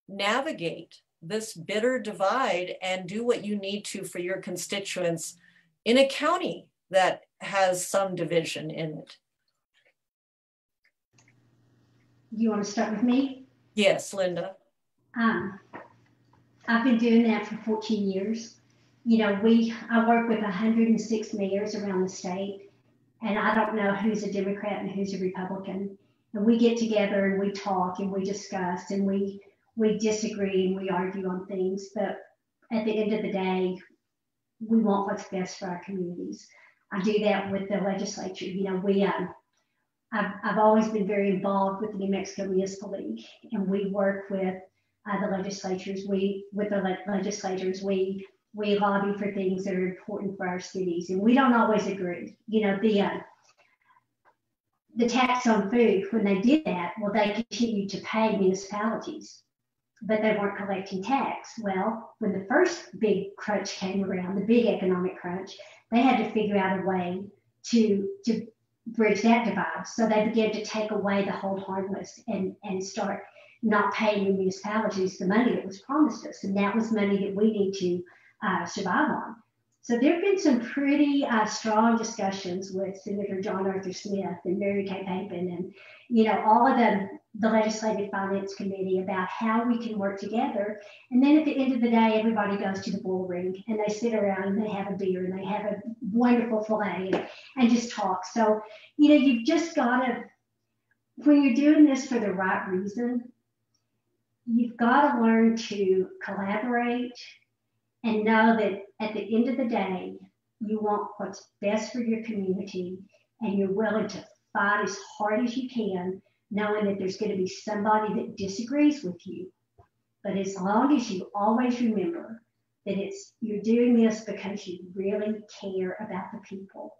navigate this bitter divide and do what you need to for your constituents in a county that has some division in it? You want to start with me? Yes, Linda. I've been doing that for 14 years. You know, I work with 106 mayors around the state, and I don't know who's a Democrat and who's a Republican. And we get together and we talk and we discuss and we disagree and we argue on things. But at the end of the day, we want what's best for our communities. I do that with the legislature. You know, I've always been very involved with the New Mexico Municipal League, and we work with the legislators. We lobby for things that are important for our cities, and we don't always agree. You know, the tax on food, when they did that, well, they continued to pay municipalities, but they weren't collecting tax. Well, when the first big crunch came around, the big economic crunch, they had to figure out a way to bridge that divide. So they began to take away the hold harmless and start not paying the municipalities the money that was promised us. And that was money that we need to survive on. So there have been some pretty strong discussions with Senator John Arthur Smith and Mary Kay Papin and, you know, all of the Legislative Finance Committee about how we can work together. And then at the end of the day, everybody goes to the bull ring and they sit around and they have a beer and they have a wonderful filet and just talk. So, you know, you've just got to, when you're doing this for the right reason, you've got to learn to collaborate and know that at the end of the day, you want what's best for your community and you're willing to fight as hard as you can, knowing that there's going to be somebody that disagrees with you. But as long as you always remember that you're doing this because you really care about the people,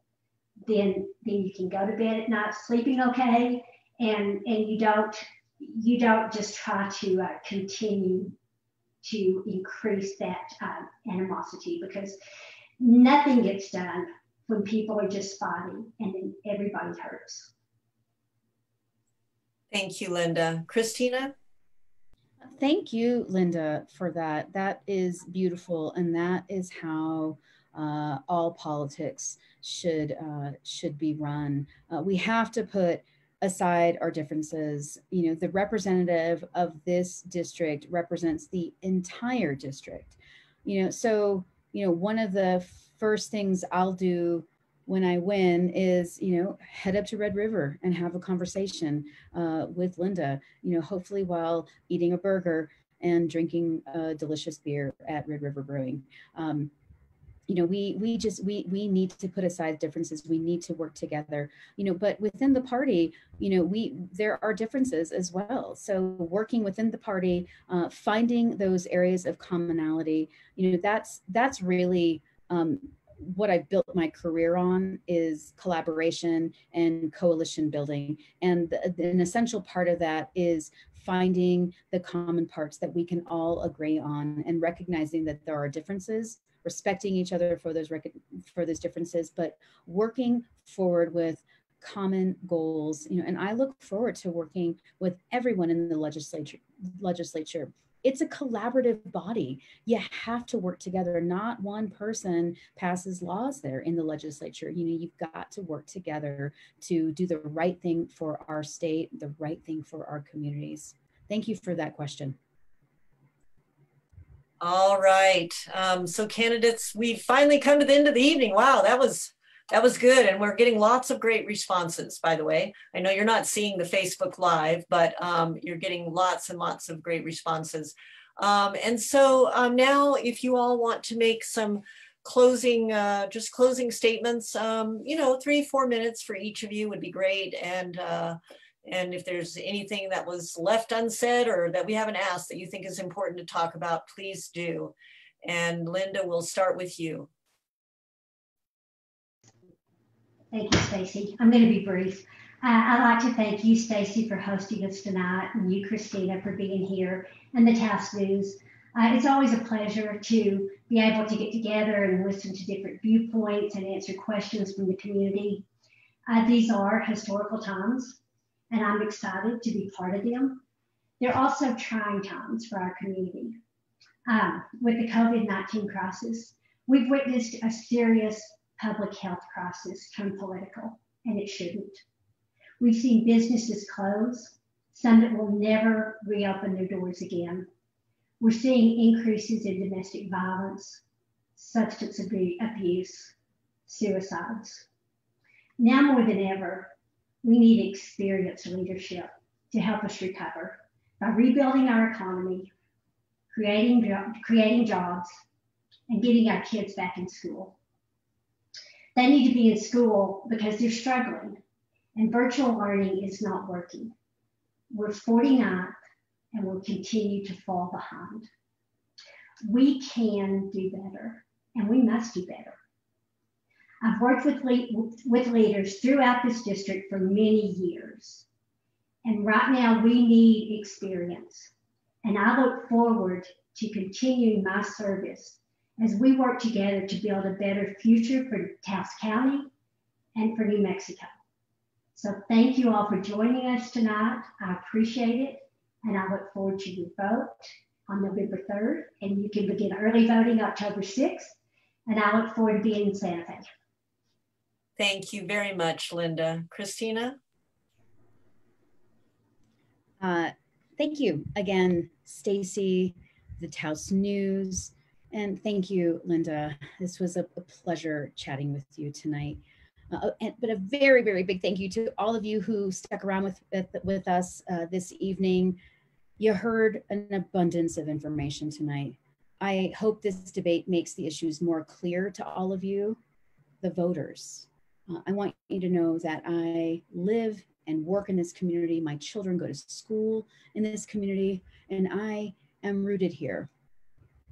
then you can go to bed at night sleeping okay, and you don't just try to continue to increase that animosity, because nothing gets done when people are just fighting and then everybody hurts. Thank you, Linda. Kristina? Thank you, Linda, for that. That is beautiful, and that is how all politics should be run. We have to put aside our differences. You know, the representative of this district represents the entire district. You know, so, you know, one of the first things I'll do when I win is, you know, head up to Red River and have a conversation with Linda, you know, hopefully while eating a burger and drinking a delicious beer at Red River Brewing. You know, we need to put aside differences. We need to work together, you know, but within the party, you know, there are differences as well. So working within the party, finding those areas of commonality, you know, that's really what I built my career on, is collaboration and coalition building. And an essential part of that is finding the common parts that we can all agree on, and recognizing that there are differences, respecting each other for those differences, but working forward with common goals. You know, and I look forward to working with everyone in the legislature. It's a collaborative body. You have to work together. Not one person passes laws there in the legislature. You know, you've got to work together to do the right thing for our state, the right thing for our communities. Thank you for that question. All right. So candidates, we've finally come to the end of the evening. Wow, that was good. And we're getting lots of great responses, by the way. I know you're not seeing the Facebook Live, but you're getting lots and lots of great responses. And so now if you all want to make some closing statements, you know, 3-4 minutes for each of you would be great. And if there's anything that was left unsaid or that we haven't asked that you think is important to talk about, please do. And Linda, we'll start with you. Thank you, Stacy. I'm going to be brief. I'd like to thank you, Stacy, for hosting us tonight, and you, Kristina, for being here, and the Taos News. It's always a pleasure to be able to get together and listen to different viewpoints and answer questions from the community. These are historical times, and I'm excited to be part of them. They're also trying times for our community. With the COVID-19 crisis, we've witnessed a serious public health crisis turn political, and it shouldn't. We've seen businesses close, some that will never reopen their doors again. We're seeing increases in domestic violence, substance abuse, suicides. Now more than ever, we need experienced leadership to help us recover by rebuilding our economy, creating jobs, and getting our kids back in school. They need to be in school because they're struggling, and virtual learning is not working. We're 49th and will continue to fall behind. We can do better, and we must do better. I've worked with leaders throughout this district for many years, and right now we need experience. And I look forward to continuing my service as we work together to build a better future for Taos County and for New Mexico. So thank you all for joining us tonight. I appreciate it, and I look forward to your vote on November 3rd, and you can begin early voting October 6th, and I look forward to being in Santa Fe. Thank you very much, Linda. Kristina? Thank you again, Stacy, the Taos News, and thank you, Linda. This was a pleasure chatting with you tonight. But a very, very big thank you to all of you who stuck around with us this evening. You heard an abundance of information tonight. I hope this debate makes the issues more clear to all of you, the voters. I want you to know that I live and work in this community. My children go to school in this community, and I am rooted here.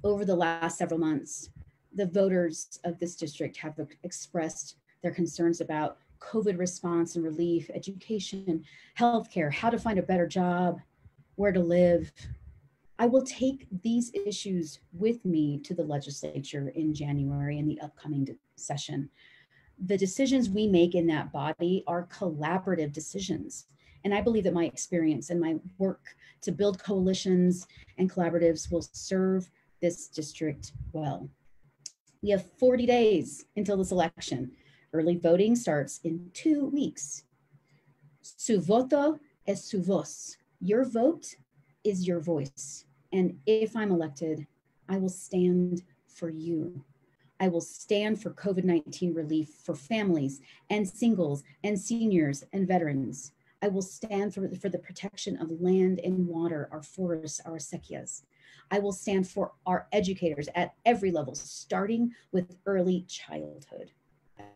Over the last several months, the voters of this district have expressed their concerns about COVID response and relief, education, healthcare, how to find a better job, where to live. I will take these issues with me to the legislature in January in the upcoming session. The decisions we make in that body are collaborative decisions. And I believe that my experience and my work to build coalitions and collaboratives will serve this district well. We have 40 days until this election. Early voting starts in 2 weeks. Su voto es su voz. Your vote is your voice. And if I'm elected, I will stand for you. I will stand for COVID-19 relief for families and singles and seniors and veterans. I will stand for the protection of land and water, our forests, our acequias. I will stand for our educators at every level, starting with early childhood.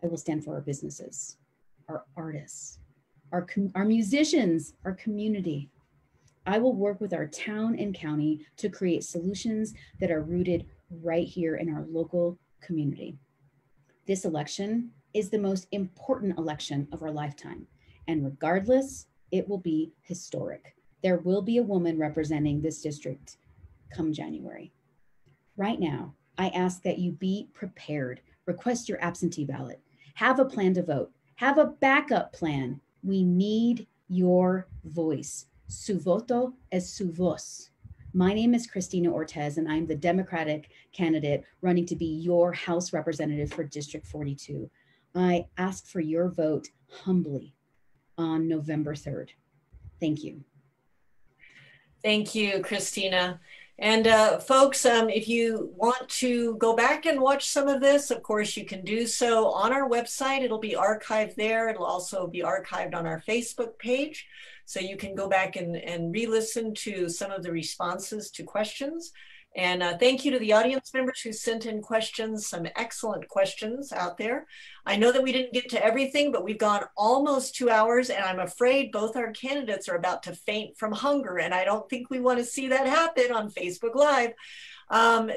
I will stand for our businesses, our artists, our musicians, our community. I will work with our town and county to create solutions that are rooted right here in our local community. This election is the most important election of our lifetime, and regardless, it will be historic. There will be a woman representing this district come January. Right now, I ask that you be prepared. Request your absentee ballot. Have a plan to vote. Have a backup plan. We need your voice. Su voto es su voz. My name is Kristina Ortez, and I'm the Democratic candidate running to be your House representative for District 42. I ask for your vote humbly on November 3rd. Thank you. Thank you, Kristina. And folks, if you want to go back and watch some of this, of course, you can do so on our website. It'll be archived there. It'll also be archived on our Facebook page. So you can go back and re-listen to some of the responses to questions. And thank you to the audience members who sent in questions, some excellent questions out there. I know that we didn't get to everything, but we've gone almost 2 hours, and I'm afraid both our candidates are about to faint from hunger, and I don't think we want to see that happen on Facebook Live.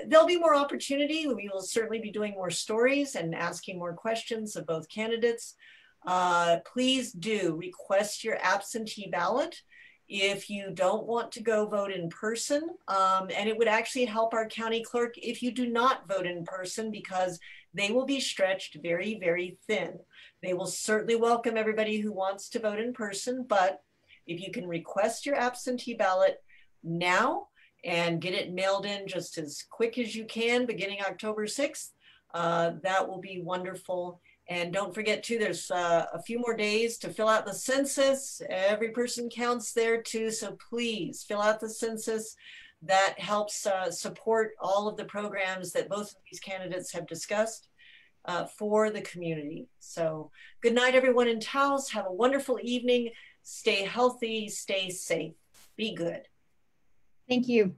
There'll be more opportunity. We will certainly be doing more stories and asking more questions of both candidates. Please do request your absentee ballot if you don't want to go vote in person. And it would actually help our county clerk if you do not vote in person, because they will be stretched very, very thin. They will certainly welcome everybody who wants to vote in person, but if you can request your absentee ballot now and get it mailed in just as quick as you can beginning October 6th, that will be wonderful. And don't forget too, there's a few more days to fill out the census. Every person counts there too, so please fill out the census. That helps support all of the programs that both of these candidates have discussed for the community. So good night, everyone in Taos. Have a wonderful evening. Stay healthy, stay safe, be good. Thank you.